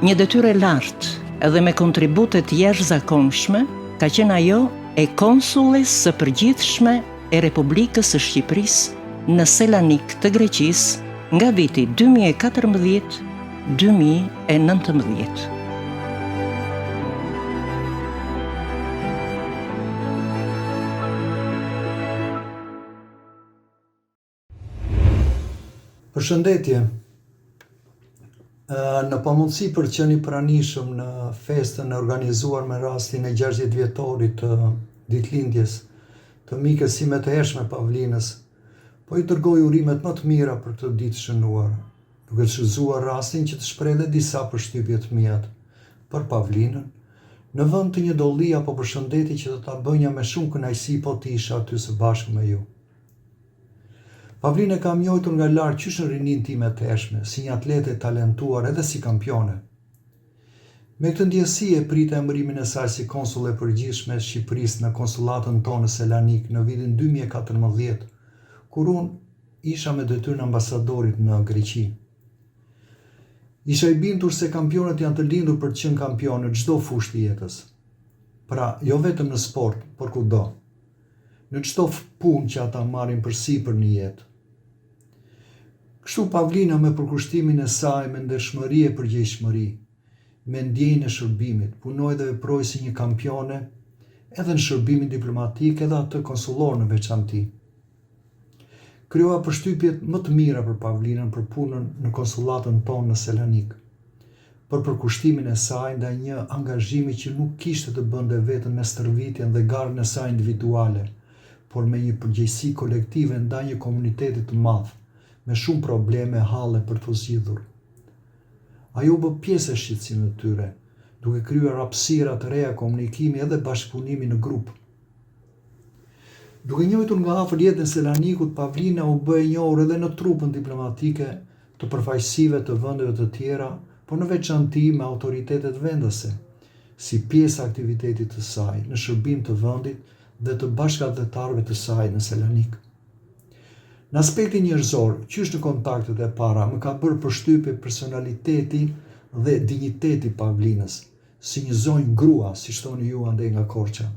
Një detyrë e lartë edhe me kontribute të jashtëzakonshme ka qenë ajo e konsulles së përgjithshme e Republikës së Shqipërisë në Selanik të Greqisë nga viti 2014-2019. Përshëndetje. Në pamundësi për të qenë i pranishëm në festën e organizuar me rastin e 60 vjetorit të ditëlindjes të mikes sime të hershme Pavlinës, po i dërgoj urimet më të mira për këtë ditë shënuar, duke shfrytzuar rastin që të shpreh disa përshtypje të mia për Pavlinën, në vend të një dolli apo përshëndetje që do ta bënja me shumë kënaqësi po të isha aty së bashku me ju. Pavlina kam njohur nga larg qysh në rinin time të hershme, si një atlete talentuar edhe si kampione. Me këtë ndjesi e prita emërimin e saj si konsull e përgjithshme e Shqipërisë në konsullatën tonë në Selanik në vitin 2014, kur unë isha me detyrën ambasadorit në Greqi. Isha i bindur se kampionët janë të lindur për të qenë kampionë në çdo fushë të jetës. Pra, jo vetëm në sport, por kudo. Në çdo punë që ata marrin përsipër në jetë. Kështu Pavlina me përkushtimin e saj me ndershmëri e përgjegjshmëri, me ndjenjën e shërbimit, punoi dhe veproi si një kampione edhe në shërbimin diplomatik edhe atë konsullor në veçanti. Krijova përshtypjet më të mira për Pavlinën për punën në konsullatën tonë në Selanik, për përkushtimin e saj ndaj një angazhimi që nuk kishte të bënte vetëm me stërvitjen dhe garën e saj individuale, por me një përgjegjësi kolektive ndaj një komuniteti të madh, me shumë probleme e halle për të zgjidhur. Ajo bë pjesë e shqetësimit të tyre, duke krijuar hapësira të reja komunikimi edhe bashkëpunimi në grup. Duke njohur nga afër jetën e Selanikut, Pavlina u bë e njohur edhe në trupën diplomatike të përfaqësive të vendeve të tjera, por në veçanti me autoritetet vendase, si pjesë aktivitetit të saj në shërbim të vendit dhe të bashkëdhetarëve të saj në Selanik. Në aspektin njerëzor, qysh në kontaktet e para, më ka bërë përshtypje personaliteti dhe digniteti Pavlinës, si një zonjë grua, si thoni ju andej nga Korça.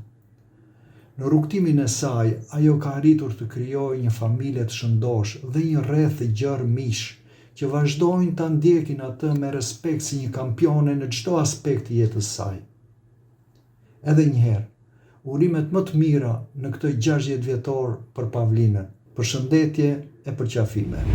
Në rrugtimin e saj, ajo ka arritur të krijojë një familje të shëndosh dhe një rreth të gjerë mish, që vazhdojnë ta ndjekin atë me respekt si një kampione në çdo aspekt të jetës saj. Edhe një herë, urimet më të mira në këtë 60 vjetor për Pavlinën. Përshëndetje e përqafime.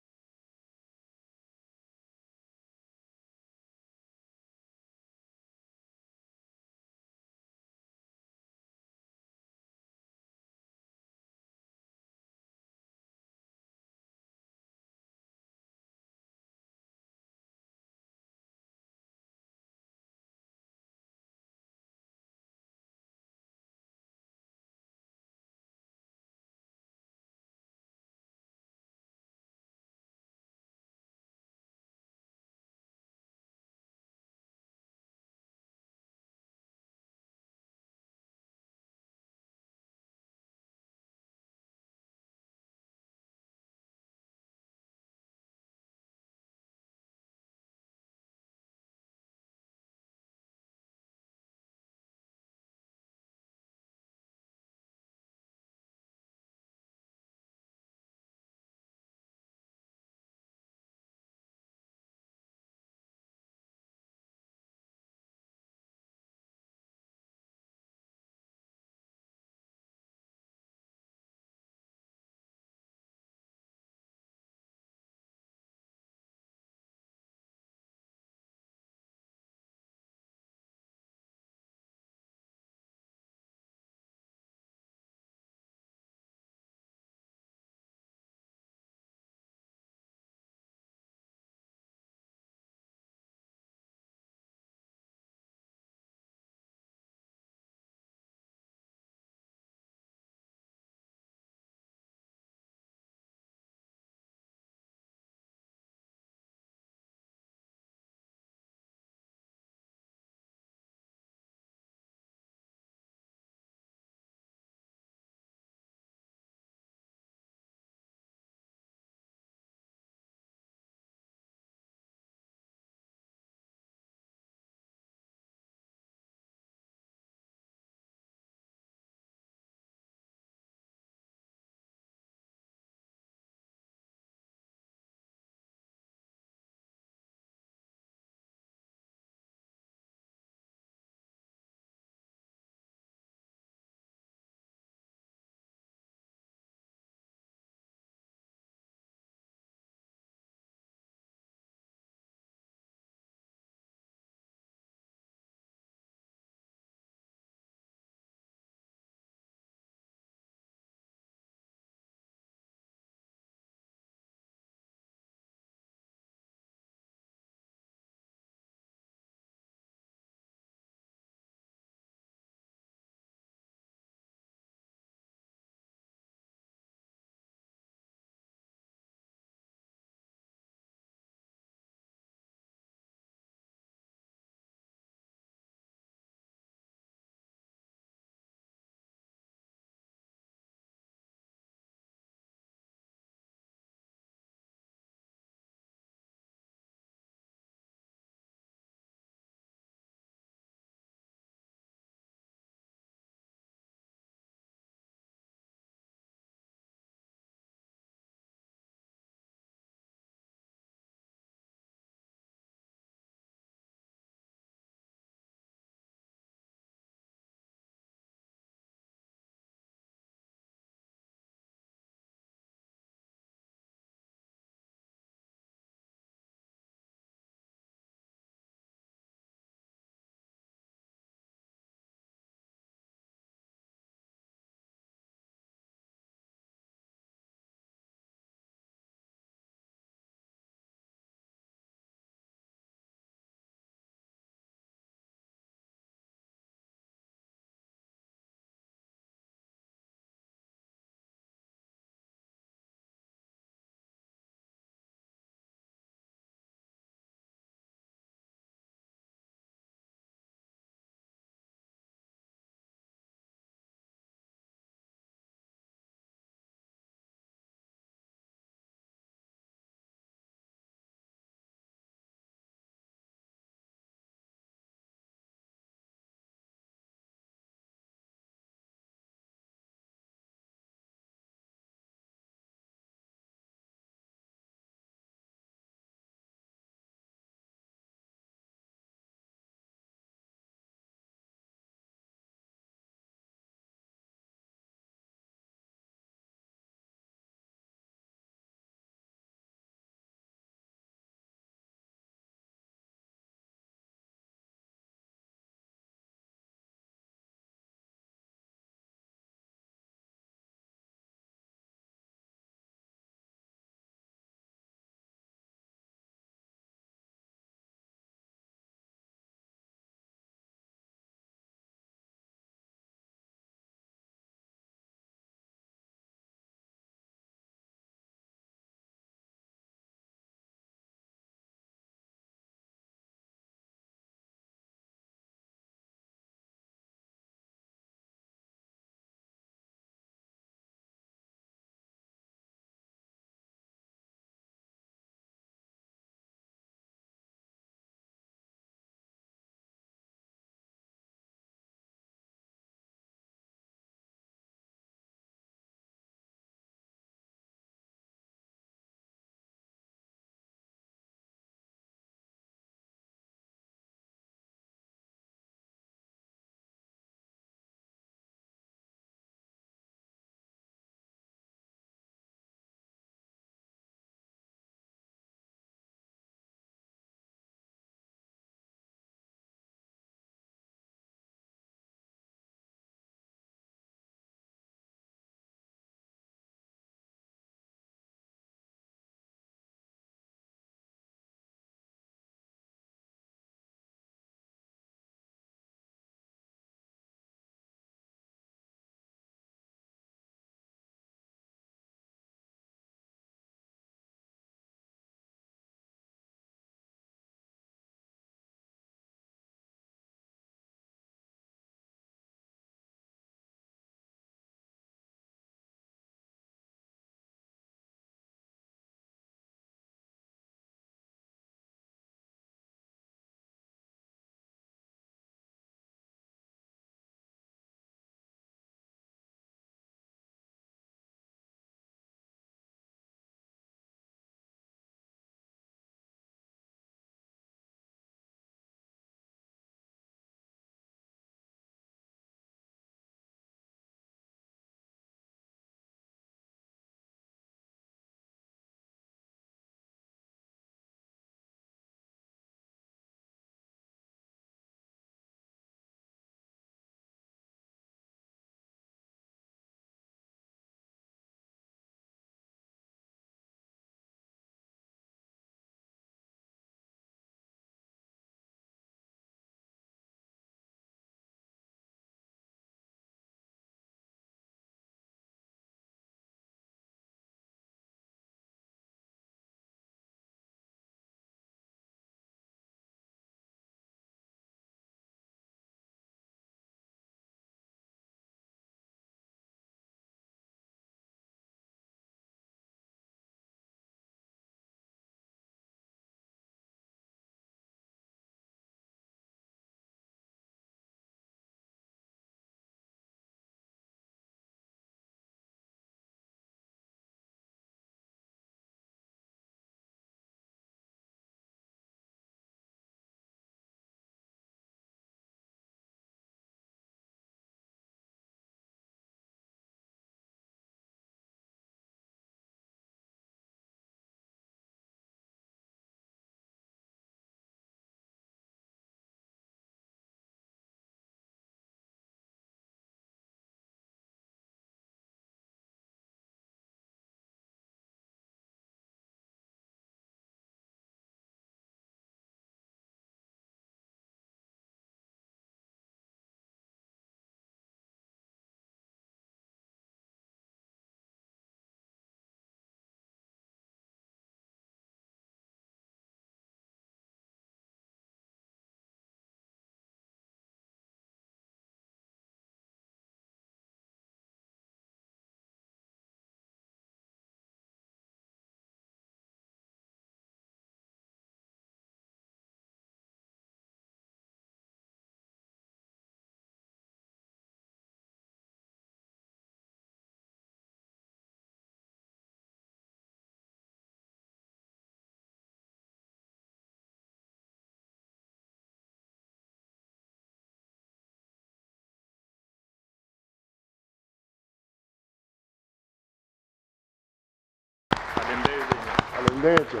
Përshëndetje.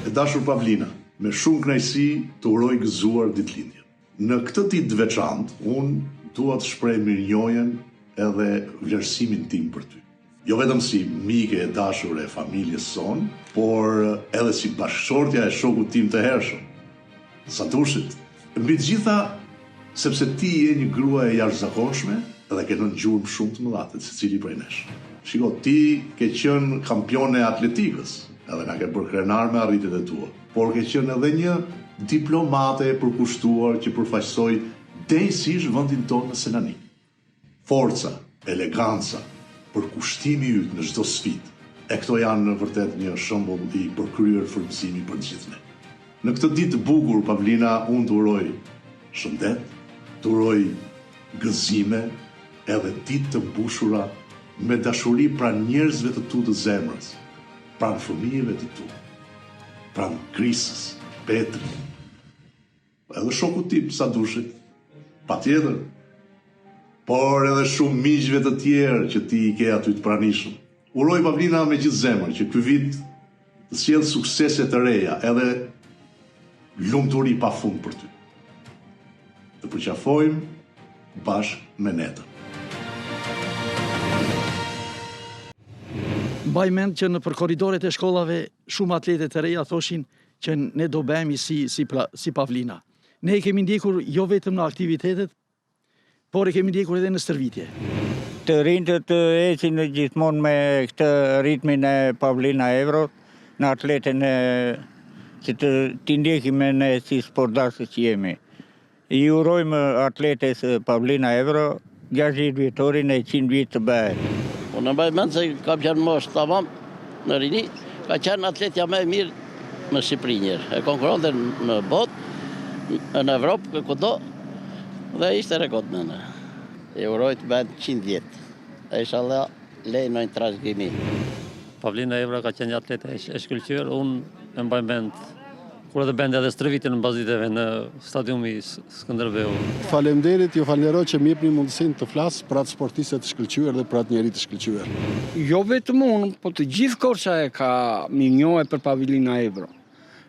E dashur Pavlina, me shumë kënaqësi të uroj gëzuar ditëlindjen. Në këtë ditë të veçantë, unë dua të shpreh mirënjohjen edhe vlerësimin tim për ty. Jo vetëm si mike e dashur e familjes son, por edhe si bashkëshortja e shokut tim të hershëm, Santushit. Mbi të gjitha, sepse ti je një grua e jashtëzakonshme dhe ke në gjurmë shumë të mëdha të secili prej nesh. Shiko, ti ke qenë kampione e atletikës, edhe nga ke bërë krenar me arritjet e tua, por ke qenë edhe një diplomate e përkushtuar që përfaqësoi drejtësisht vendin tonë në Selanik. Forca, eleganca, përkushtimi yt në çdo sfidë. E këto janë vërtet një shembull i përkryer frymëzimi për të gjithë ne. Në këtë ditë të bukur, Pavlina, unë të uroj shëndet, të uroj gëzime, edhe ditë të mbushura me dashuri pranë njerëzve të tu të zemrës, pranë fëmijëve të tu, pranë Krisës, Petrit, edhe shokut tim, Sadushit, patjetër, por edhe shumë miqve të tjerë që ti i ke aty të pranishëm. Uroj Pavlina me gjithë zemër që ky vit të sjellë suksese të reja, edhe lumturi pafund për ty. Të përqafojmë bashkë me netën. Mbaj mend që në për korridoret e shkollave shumë atletet të reja thoshin që ne do bëhemi si Pavlina. Ne i kemi ndjekur jo vetëm në aktivitetet, por e kemi ndjekur edhe në stërvitje. Të rinjtë të ecin gjithmonë me këtë ritmin e Pavlina Evro, në atletën që t'i ndjekim ne si sportdasës që jemi. I urojmë atletes Pavlina Evro 60 vjetorin e 100 vjet të bëhet. Unë mbaj mend se kam qenë moshë tamam në rini, ka qenë atletja më e mirë në Shqipëri njerë. E konkuronte në botë, në Evropë, kudo, dhe ishte rekord në në. E uroj të bëhet 100 vjetë. E inshallah lejnojnë trashëgimi. Pavlina Evra ka qenë një atlete e shkëlqyer, unë e mbaj mend kur edhe bënte edhe stërvitjen në baziteve në stadiumi Skënderbeu. Faleminderit, ju falenderoj që më jepni mundësinë të flas për atë sportiste të shkëlqyer dhe për atë njerëz të shkëlqyer. Jo vetëm unë, po të gjithë Korça e ka mirënjohje për Pavlina Evro.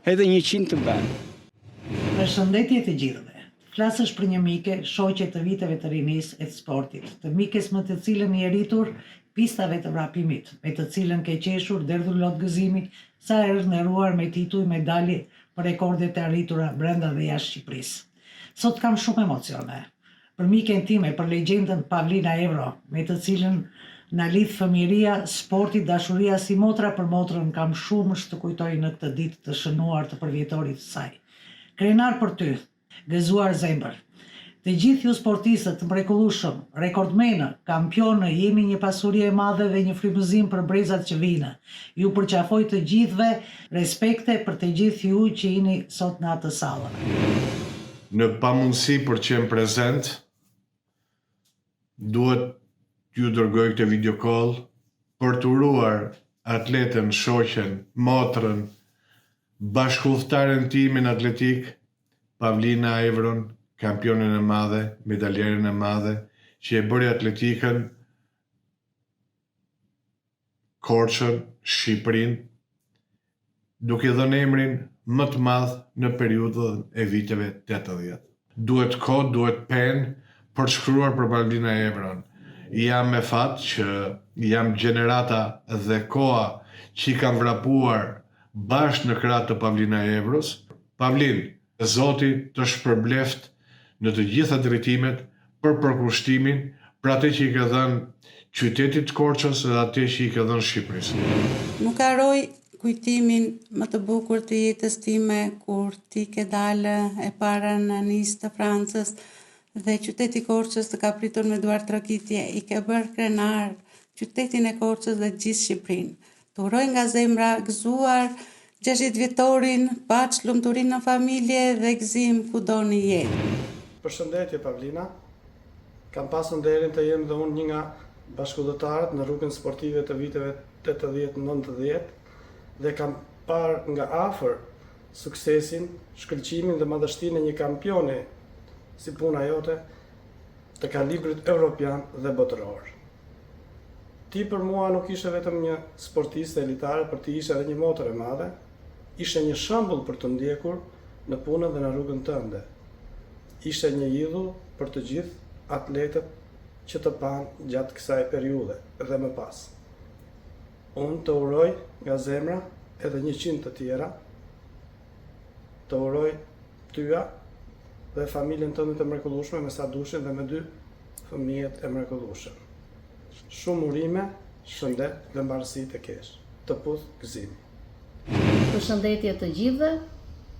Edhe 100 të bën. Përshëndetje të gjithëve. Flasësh për një mike, shoqe të viteve të rinis e të sportit, të mikes më të cilën i rritur pistave të vrapimit, me të cilën ke qeshur derdhur lot gëzimi, sa e rëneruar me tituj medalje për rekordet e arritura brenda dhe jashtë Shqipërisë. Sot kam shumë emocione. Për miken time, për legjendën Pavlina Evro, me të cilën na lidh fëmijëria, sporti, dashuria si motra për motrën, kam shumë të kujtoj në këtë ditë të shënuar të përvjetorit të saj. Krenar për ty, gëzuar zemër. Të gjithë ju sportistët të mrekullueshëm, rekordmenë, kampionë, jemi një pasuri e madhe dhe një frymëzim për brezat që vinë. Ju përqafoj të gjithëve, respekte për të gjithë ju që jeni sot në atë sallë. Në pamundësi për qenë prezent, duhet ju dërgoj këtë video call për të uruar atletën, shoqen, motrën, bashkëudhëtaren timin atletik, Pavlina Evron, kampionin e madhe, medaljerin e madhe, që e bëri atletikën, Korçën, Shqipërinë, duke dhënë emrin më të madh në periudhën e viteve 80. Duhet kohë, duhet penë për të shkruar për Pavlina Evron. Jam me fat që jam gjenerata dhe koha që i kam vrapuar bashkë në krah të Pavlina Evros. Pavlin, Zoti të shpërbleft në të gjitha drejtimet për përkushtimin për atë që i ka dhënë qytetit të Korçës dhe atë që i ka dhënë Shqipërisë. Nuk harroj kujtimin më të bukur të jetës time kur ti ke dalë e para në Nice të Francës dhe qyteti Korçës të ka pritur me duar trokitje, i ke bërë krenar qytetin e Korçës dhe gjithë Shqipërinë. Të uroj nga zemra gëzuar 60 vjetorin, paç, lumturi në familje dhe gëzim kudo në jetë. Përshëndetje Pavlina, kam pasur nderin të jem dhe unë një nga bashkëudhëtarët në rrugën sportive të viteve 80-90 dhe kam parë nga afër suksesin, shkëlqimin dhe madhështinë e një kampione si puna jote të kalibrit evropian dhe botëror. Ti për mua nuk ishe vetëm një sportiste elitare, për ti ishe edhe një motër e madhe, ishe një shembull për të ndjekur në punën dhe në rrugën tënde. Ishe një idhull për të gjithë atletët që të panë gjatë kësaj periudhe dhe më pas. Unë të uroj nga zemra edhe 100 të tjera, të uroj tyja dhe familjen tënde të mrekullueshme me sa dushin dhe me 2 fëmijët e mrekullueshëm. Shumë urime, shëndet dhe mbarësi të kesh. Të puth gëzimi. Përshëndetje të gjithëve,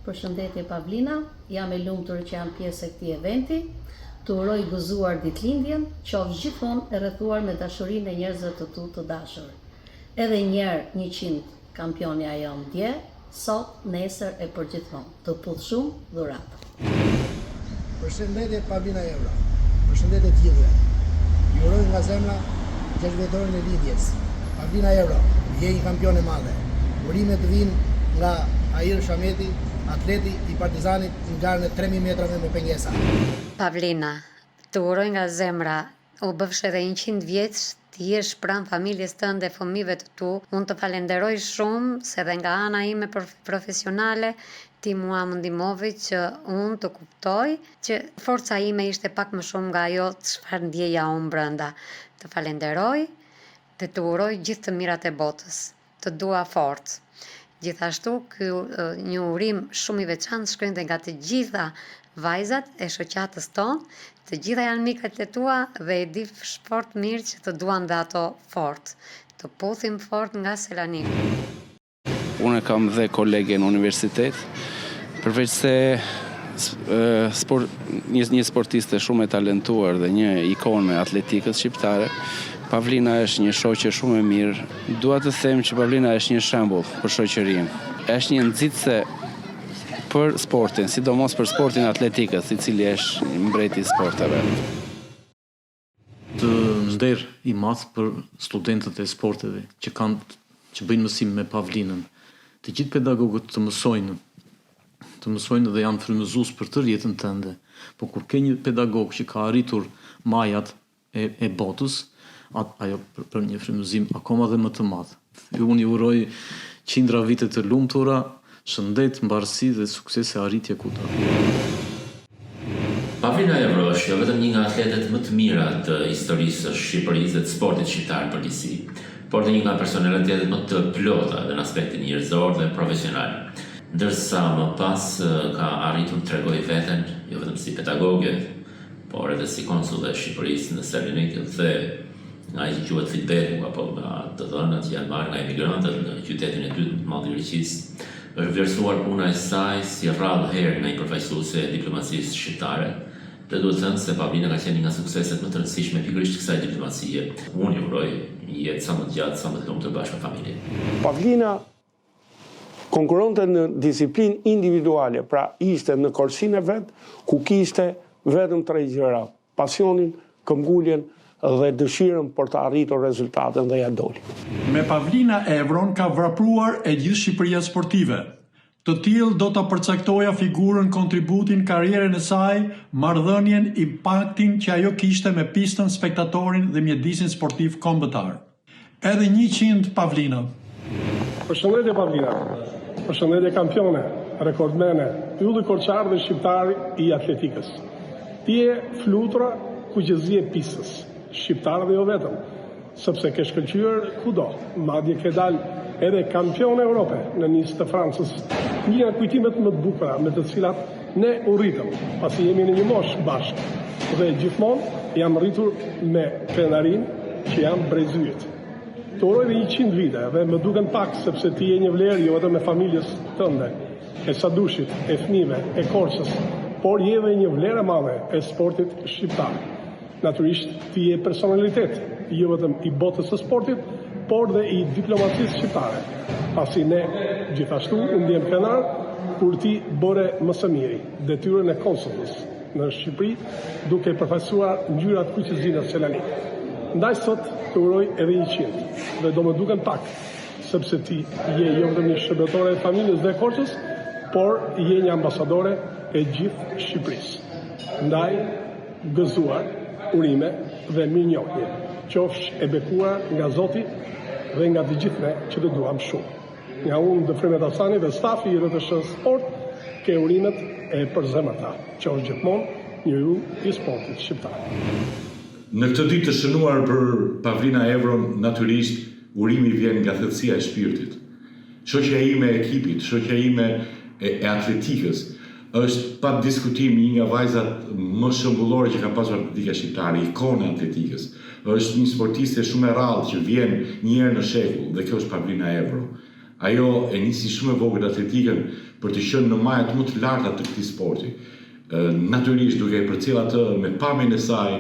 përshëndetje Pavlina, jam e lumtur që jam pjesë e këtij eventi. Të uroj gëzuar ditëlindjen, qofsh gjithmonë e rrethuar me dashurinë e njerëzve të tu të dashur. Edhe njerë 100 kampionja jonë dje, sot, nesër e përgjithmonë. Të puth shumë dhuratë. Përshëndetje Pavlina Evra, përshëndetje të gjithëve. Ju uroj nga zemra 6 vjetorin e lidhjes. Pavlina Evra, je një kampion e madhe. Urimet vinë nga Air Shameti, atleti i Partizanit në garën e 3000 metrave me pengesa. Pavlina, të uroj nga zemra, u bëfsh edhe 100 vjeç, ti jesh pranë familjes tënde, fëmijëve të tu. Unë të falenderoj shumë se dhe nga ana ime profesionale ti mua më ndihmove që unë të kuptoj që forca ime ishte pak më shumë nga ajo çfarë ndjeja unë brenda. Të falenderoj dhe të uroj gjithë të mirat e botës. Të dua fort. Gjithashtu, një urim shumë i veçantë shkojnë nga të gjitha vajzat e shoqatës tonë, të gjitha janë mikët e tua dhe e di fort mirë që të duan dhe ato fort. Të puthim fort nga Selanik. Unë kam dhe kolege në universitet, përveç se një sportiste shumë e talentuar dhe një ikonë e atletikës shqiptare, Pavlina është një shoqe shumë e mirë. Dua të them që Pavlina është një shembull për shoqërinë. Është një nxitse për sportin, sidomos për sportin atletikës, i cili është mbreti i sporteve. Të nder i madh për studentët e sporteve që bëjnë mësim me Pavlinën. Të gjithë pedagogët të mësojnë dhe janë frymëzues për tërë jetën tënde. Po kur ke një pedagog që ka arritur majat e botës, ajo për një frymëzim akoma dhe më të madh. Unë i uroj qindra vite të lumtura, shëndet, mbarësi dhe sukses e arritje kudo. Pavlina Evra është jo vetëm një nga atletet më të mira të historisë së Shqipërisë dhe të sportit shqiptar përgjithësi, por dhe një nga personalitetet më të plota dhe në aspektin njerëzor dhe profesional. Ndërsa më pas ka arritur të tregojë veten jo vetëm si pedagoge, por edhe si konsull e Shqipërisë në Selanik dhe nga i që quhet feedbacku apo nga të dhënat që janë marrë nga emigrantët në qytetin e dytë të madh të Greqisë, është vlerësuar puna e saj si rrallë herë nga një përfaqësuese e diplomacisë shqiptare. Dhe duhet thënë se Pavlina ka qenë një nga sukseset më të rëndësishme pikërisht kësaj diplomacie. Unë ju uroj një jetë sa më të gjatë, sa më të lumtur bashkë me familjen. Pavlina konkuronte në disiplinë individuale, pra ishte në korsinë e vet, ku kishte vetëm 3 gjëra: pasionin, këmbguljen dhe dëshirën për të arritur rezultatet dhe ja doli. Me Pavlina Evron ka vrapruar e gjithë Shqipëria sportive. Të tillë do ta përcaktoja figurën, kontributin, karrierën e saj, marrëdhënien, impaktin që ajo kishte me pistën, spektatorin dhe mjedisin sportiv kombëtar. Edhe 100 Pavlina. Përshëndetje Pavlina. Përshëndetje kampione, rekordmene, ylli korçar dhe shqiptari i atletikës. Ti je flutura kuqëzie pistës. Shqiptar dhe jo vetëm, sepse ke shkëlqyer kudo, madje ke dalë edhe kampion e Europe në nisë të Francës, një nga kujtimet më të bukura me të cilat ne u rritëm, pasi jemi në një moshë bashkë, dhe gjithmonë jam rritur me krenarin që jam brezyet. Të uroj dhe 100 vite dhe më duken pak sepse ti je një vlerë jo vetëm me familjes tënde, e Sadushit, e fëmijëve, e Korçës, por je dhe një vlerë e madhe e sportit shqiptar. Natyrisht, ti je personalitet, jo vetëm i botës së sportit, por dhe i diplomacisë shqiptare. Pasi ne, gjithashtu, u ndjem krenar, kur ti bëre më së miri detyrën e konsullës në Shqipëri, duke përfaqësuar ngjyrat kuqëzinë në Selanik. Ndaj sot të uroj edhe 100, dhe do më duken pak, sepse ti je jo vetëm një shërbetore e familjes dhe Korçës, por je një ambasadore e gjithë Shqipërisë. Ndaj, gëzuar, urime dhe mirënjohje. qofsh e bekuar nga Zoti dhe nga të gjithë ne që të duam shumë. Nga unë Dëfrimet Hasani dhe stafi i RTS Sport, ke urimet e përzemërta, që është gjithmonë njeriu i sportit shqiptar. Në këtë ditë të shënuar për Pavlina Evron, natyrisht urimi vjen nga thellësia e shpirtit. Shoqja ime e ekipit, shoqja ime e atletikës, është pa diskutim një nga vajzat më shembullore që ka pasur atletika shqiptare, ikona e atletikës. Është një sportiste shumë e rrallë që vjen një herë në shekull dhe kjo është Pavlina Evro. Ajo e nisi shumë e vogël atletikën për të qenë në majat më të larta të këtij sporti. Natyrisht duke e përcjell atë me pamjen e saj,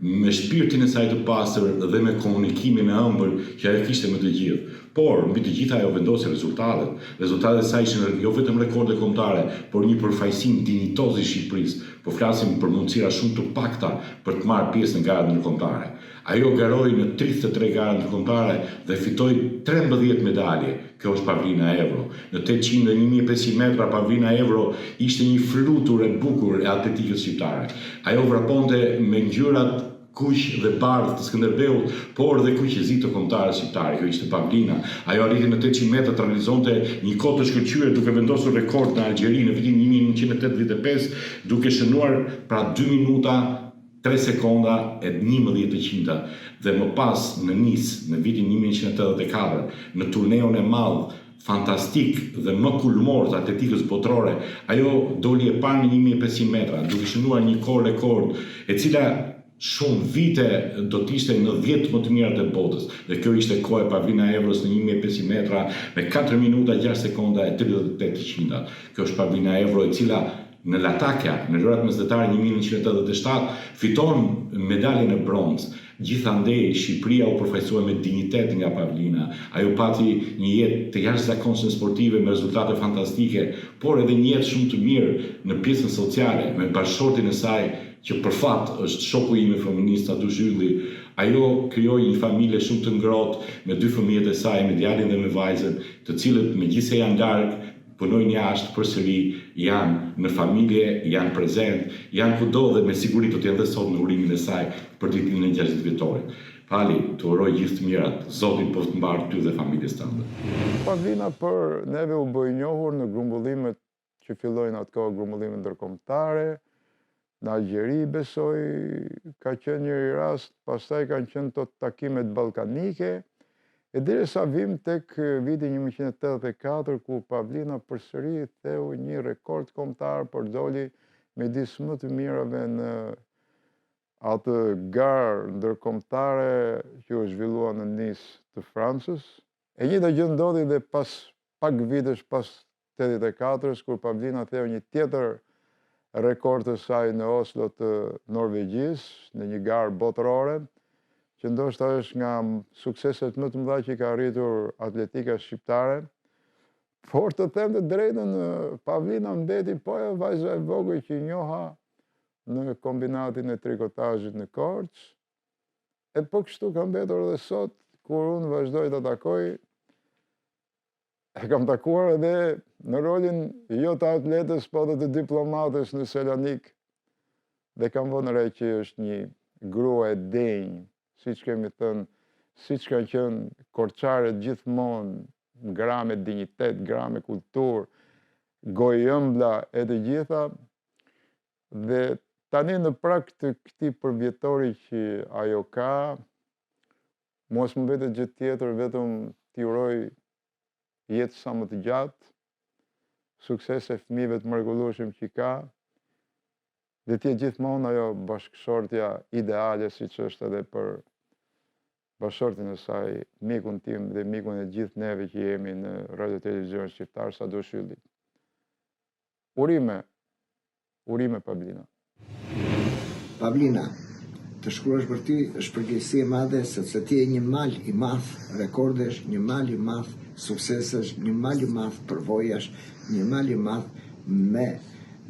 me shpirtin e saj të pastër dhe me komunikimin e ëmbël që ajo kishte me të gjithë. Por, mbi të gjitha ajo vendosi rezultatet. Rezultatet e saj ishin jo vetëm rekorde kombëtare, por një përfaqësim dinjitoz i Shqipërisë. Po flasim për mundësira shumë të pakta për të marrë pjesë në garat ndërkombëtare. Ajo garoi në 33 gara ndërkombëtare dhe fitoi 13 medalje. Kjo është Pavlina Evro. Në 800 dhe 1500 metra Pavlina Evro ishte një flutur e bukur e atletikës shqiptare. Ajo vraponte me ngjyrat kuq dhe bardhë të Skënderbeut, por dhe kuqezi të kombëtarëve shqiptarë. Kjo ishte Pavlina. Ajo arriti në 800 metra të realizonte një kohë të shkëlqyer duke vendosur rekord në Algjeri në vitin 1985, duke shënuar pra 2 minuta 3 sekonda e 11/100 dhe më pas në Nice në vitin 1984 në turneun e madh fantastik dhe më kulmor të atletikës botërore, ajo doli e parë në 1500 metra duke shënuar një kohë rekord e cila shumë vite do t'ishte në 10 më të mirat e botës. Dhe kjo ishte koha e Pavlina Evros në 1500 metra me 4 minuta 6 sekonda e 38/100. Kjo është Pavlina Evro e cila në Latakja, në lojrat mesdhetare 1987, fiton medaljen e bronzë. Gjithandej, Shqipëria u përfaqësua me dinjitet nga Pavlina. Ajo pati një jetë të jashtëzakonshme sportive me rezultate fantastike, por edhe një jetë shumë të mirë në pjesën sociale, me bashkëshortin e saj, që për fat është shoku im feminist Adu Zhylli. Ajo krijoi një familje shumë të ngrohtë me 2 fëmijët e saj, me djalin dhe me vajzën, të cilët megjithëse janë larg, punojnë jashtë përsëri, janë në familje, janë prezent, janë kudo dhe me siguri do të jenë dhe sot në urimin e saj për ditën e 60 vjetorit. Pali, të uroj gjithë të mirat, Zotin po të mbarë ty dhe familjes tënde. Pavlina për neve u bë i njohur në grumbullimet që fillojnë atë kohë, grumbullimet ndërkombëtare, në Algjeri besoj ka qenë një rast, pastaj kanë qenë të takimet ballkanike, e derisa vim tek viti 1984 ku Pavlina përsëri theu një rekord kombëtar për doli midis më të mirave në atë garë ndërkombëtare që u zhvillua në Nice të Francës. E njëjta gjë ndodhi dhe pas pak vitesh pas 84-s kur Pavlina theu një tjetër rekord të saj në Oslo të Norvegjisë në një garë botërore, që ndoshta është nga sukseset më të mëdha që ka arritur atletika shqiptare. Por të them të drejtën, Pavlina mbeti po e vajza e vogël që njoha në kombinatin e trikotazhit në Korçë. E po kështu ka mbetur edhe sot, kur unë vazhdoj të takoj, e kam takuar edhe në rolin jo të atletës, po dhe të diplomatës në Selanik. Dhe kam vënë re që është një grua e denjë, si që kemi thënë, si që kanë qenë korçarët gjithmonë, gra me dignitet, gra me kulturë, gojëmbla e të gjitha, dhe tani në prag të këtij përvjetori që ajo ka, mos më vetë gjë tjetër, vetëm t'i uroj jetë sa më të gjatë, sukses e fëmijëve të mrekullueshëm që ka, dhe t'jetë gjithmonë ajo bashkëshortja ideale, si që është edhe për bashkëshortin e saj, mikun tim dhe mikun e gjithë neve që jemi në Radio Televizion Shqiptar, Adu Zhylli. Urime Pavlina. Pavlina, të shkruash për ty është përgjegjësi e madhe, sepse ti je një mal i madh rekordesh, një mal i madh suksesesh, një mal i madh përvojash, një mal i madh me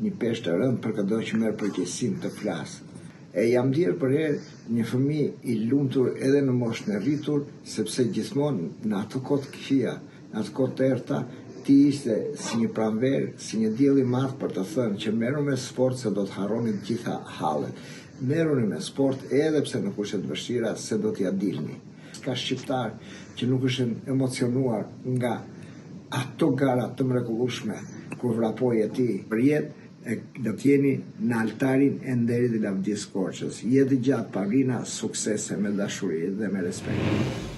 një peshë të rëndë për çdo që merr përgjegjësinë të flasë. E jam ndier për herë një fëmijë i lumtur edhe në moshën e rritur, sepse gjithmonë në ato kohë të këqija, në ato kohë të errta, ti ishte si një pranver, si një diell i madh për të thënë që merru me sport se do të harroni të gjitha hallet. Merruni me sport edhe pse nuk është e vështira se do t'ja dilni. Ka shqiptar që nuk ishin emocionuar nga ato gara të mrekullueshme kur vrapoi e ti për jetë, do t'jeni në altarin e nderit dhe lavdis Korçës. Jetë gjatë Pavlina, suksese me dashuri dhe me respekt.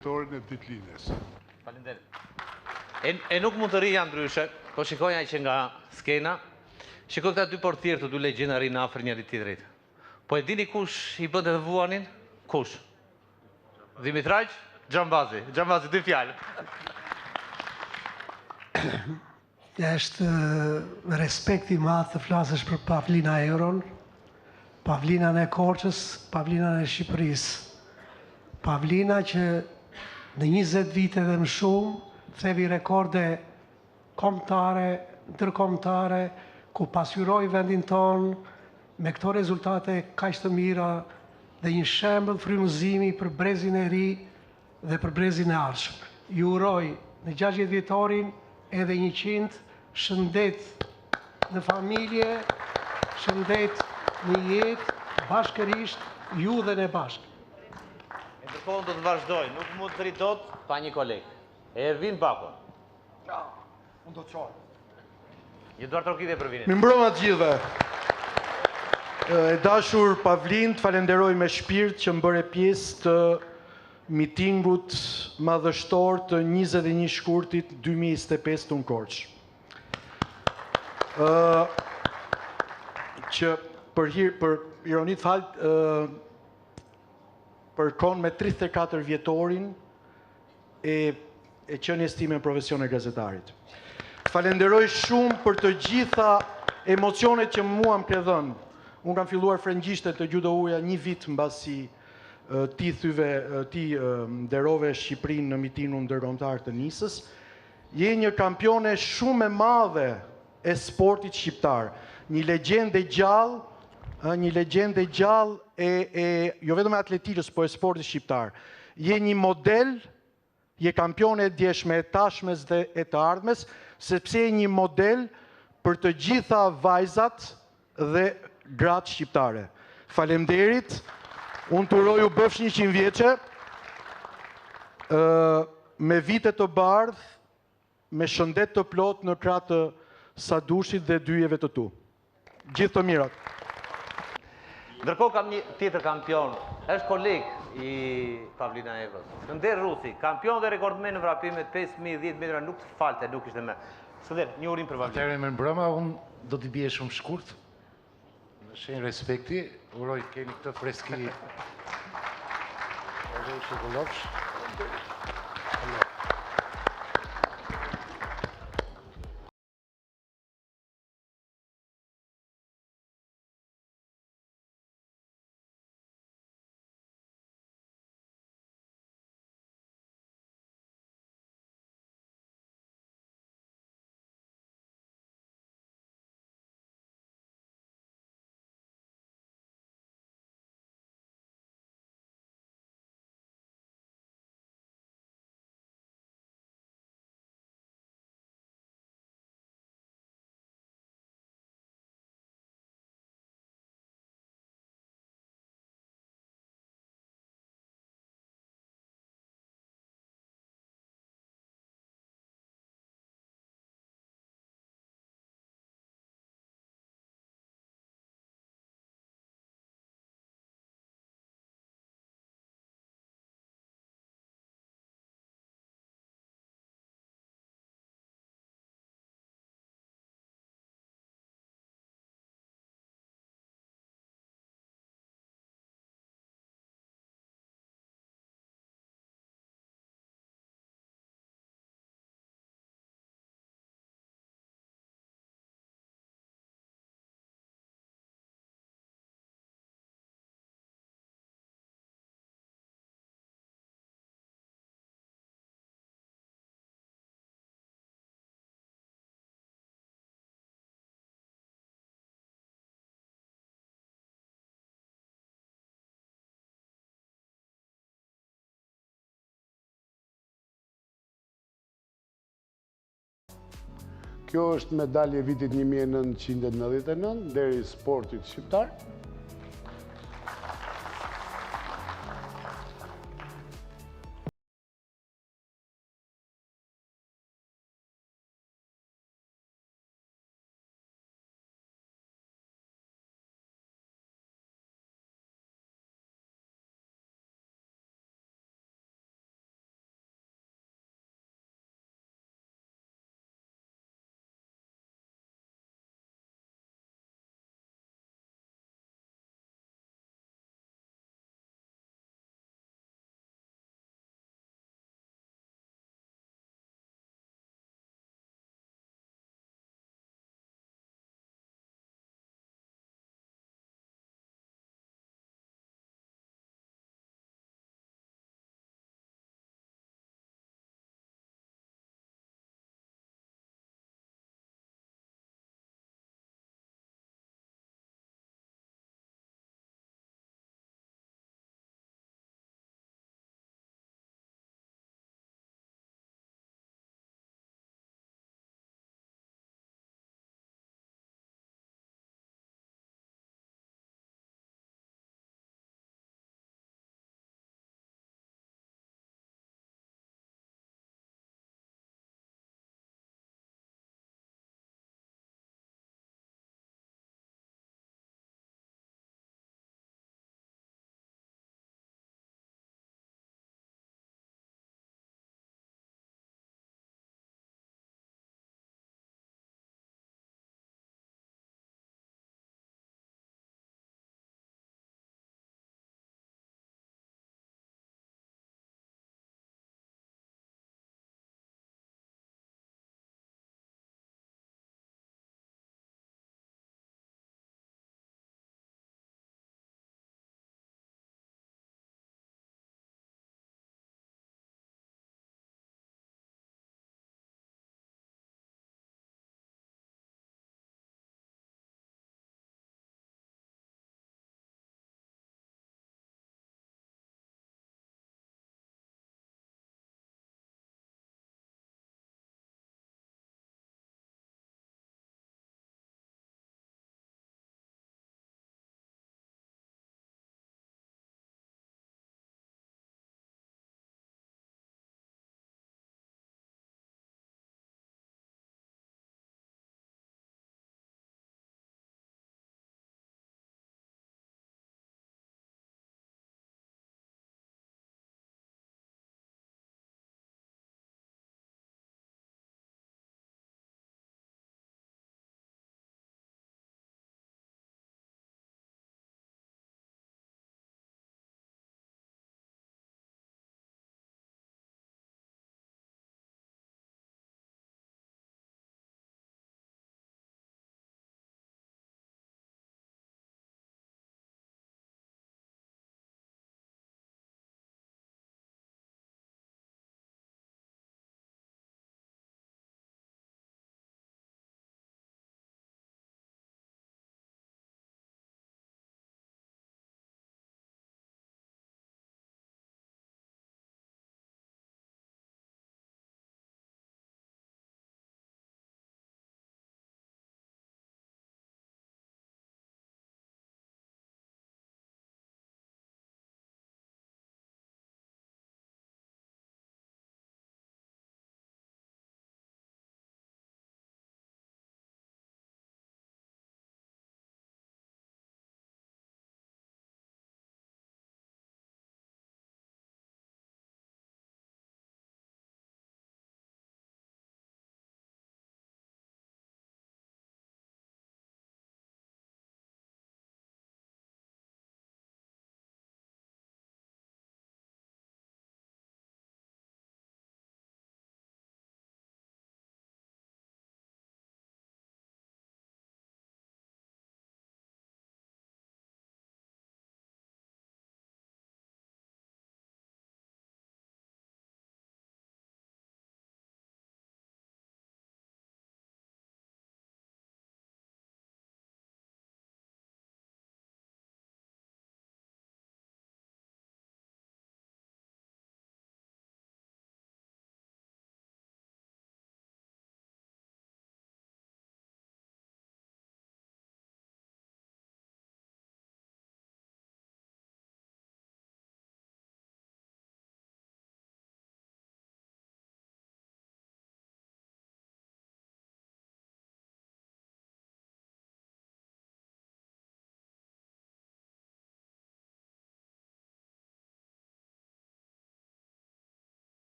Torin e ditëlindjes. E nuk mund të rija ndryshe, po shikoja që nga skena, shikoj këta dy portierë të dy legjendari në afër njëri tjetrit. Po e dini kush i bën të vuanin? Kush? Dimitraj, Xhambazi. Xhambazi, dy fjalë. Është respekt i madh të flasësh për Pavlina Evron, Pavlinën e Korçës, Pavlinën e Shqipërisë. Pavlina që në 20 vite dhe më shumë thevi rekorde kombëtare, ndërkombëtare, ku pasqyroi vendin ton me këto rezultate kaq të mira dhe një shembull frymëzimi për brezin e ri dhe për brezin e ardhshëm. Ju uroj në 60 vjetorin edhe 100 shëndet në familje, shëndet në jetë, bashkërisht, ju dhe ne bashkë. Ndërkohë do të vazhdoj, nuk mund të rritot pa një kolegë. Ervin Bakon. Unë do të qoj. Një duar trokitje për vinin. Mi mbrëma të gjithëve. E dashur Pavlin, të falenderoj me shpirt që më bëre pjesë të mitingut madhështor të 21 shkurtit 2025 të në Korçë. Që për ironit falë, përkon me 34 vjetorin e qenies time në profesion e gazetarit. Falenderoj shumë për të gjitha emocionet që mua më ke dhënë. Unë kam filluar frëngjishte të judohuja 1 vit mbasi ti nderove Shqipërinë në mitingun ndërkombëtar të Nisës. Je një kampione shumë e madhe e sportit shqiptar. Një legjendë gjallë, jo vetëm e atletikës, po e sportit shqiptar. Je një model, je kampione e djeshme, e tashmes dhe e të ardhmes, sepse je një model për të gjitha vajzat dhe gratë shqiptare. Faleminderit, unë të uroj u bëfsh 100 vjeçe, me vite të bardhë, me shëndet të plot në krah të Sadushit dhe dyjeve të tu. Gjithë të mirat. Ndërkohë kam një tjetër kampion, është koleg i Pavlina Evros. Skënder Rusi, kampion dhe rekordmen në vrapimet 5.010 metra, nuk të falte, nuk ishte me. Skënder, një urim për Pavlina. Atëherë me mbrëma, unë do t'i bje shumë shkurt. Në shenjë respekti, uroj keni këtë freski. Uroj shokolofsh. Kjo është medalje vitit 1999 deri sportit shqiptar.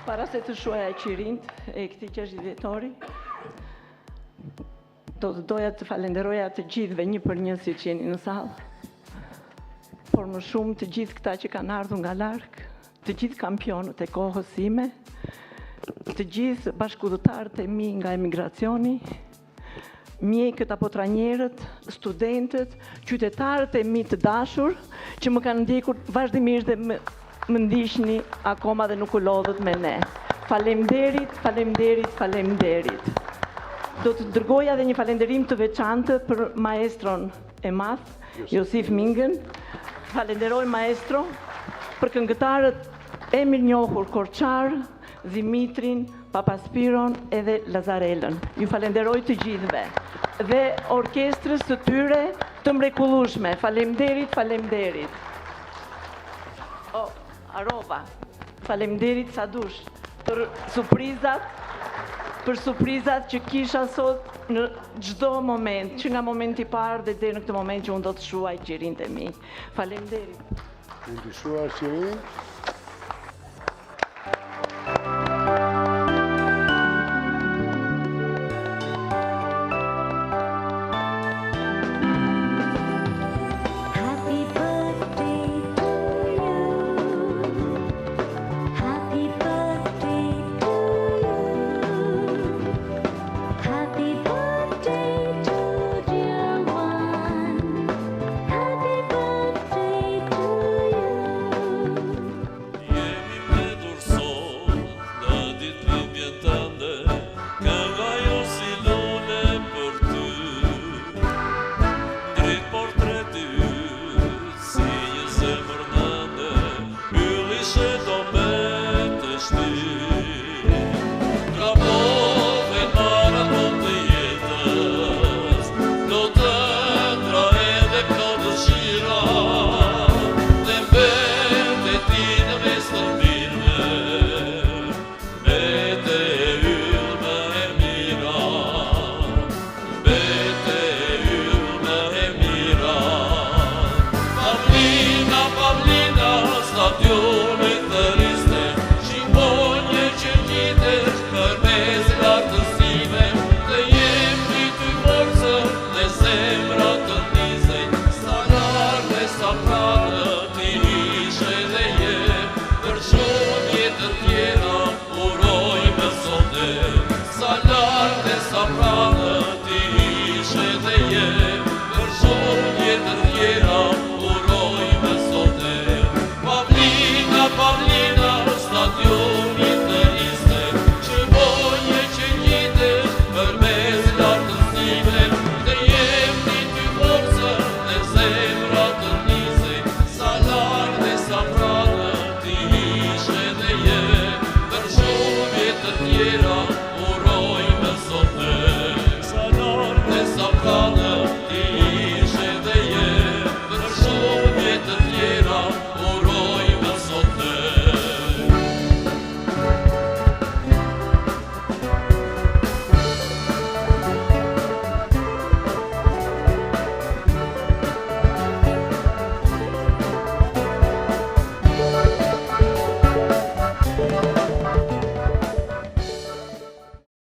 Para se të shuaja qirint e këtij 60 vjetori, do të doja të falenderoja të gjithëve një për një si që jeni në sallë, por më shumë të gjithë këta që kanë ardhur nga larg, të gjithë kampionët e kohës sime, të gjithë bashkëudhëtarët e mi nga emigracioni, mjekët apo trajnerët, studentët, qytetarët e mi të dashur, që më kanë ndjekur vazhdimisht dhe më ndiqni akoma dhe nuk u lodhët me ne. Faleminderit, faleminderit, faleminderit. Do të dërgoja dhe një falenderim të veçantë për maestron e madh, Josif Mingën. Falenderoj maestro për këngëtarët e mirënjohur Korçar, Dimitrin, Papaspiron edhe Lazarelën. Ju falenderoj të gjithëve dhe orkestrës të tyre të mrekullueshme. Faleminderit, faleminderit. Arova, faleminderit sa dush për surprizat që kisha sot në çdo moment, që nga momenti i parë dhe deri në këtë moment që unë do të shuaj qirinjtë e mi. Faleminderit. Unë të shuaj qirinjtë.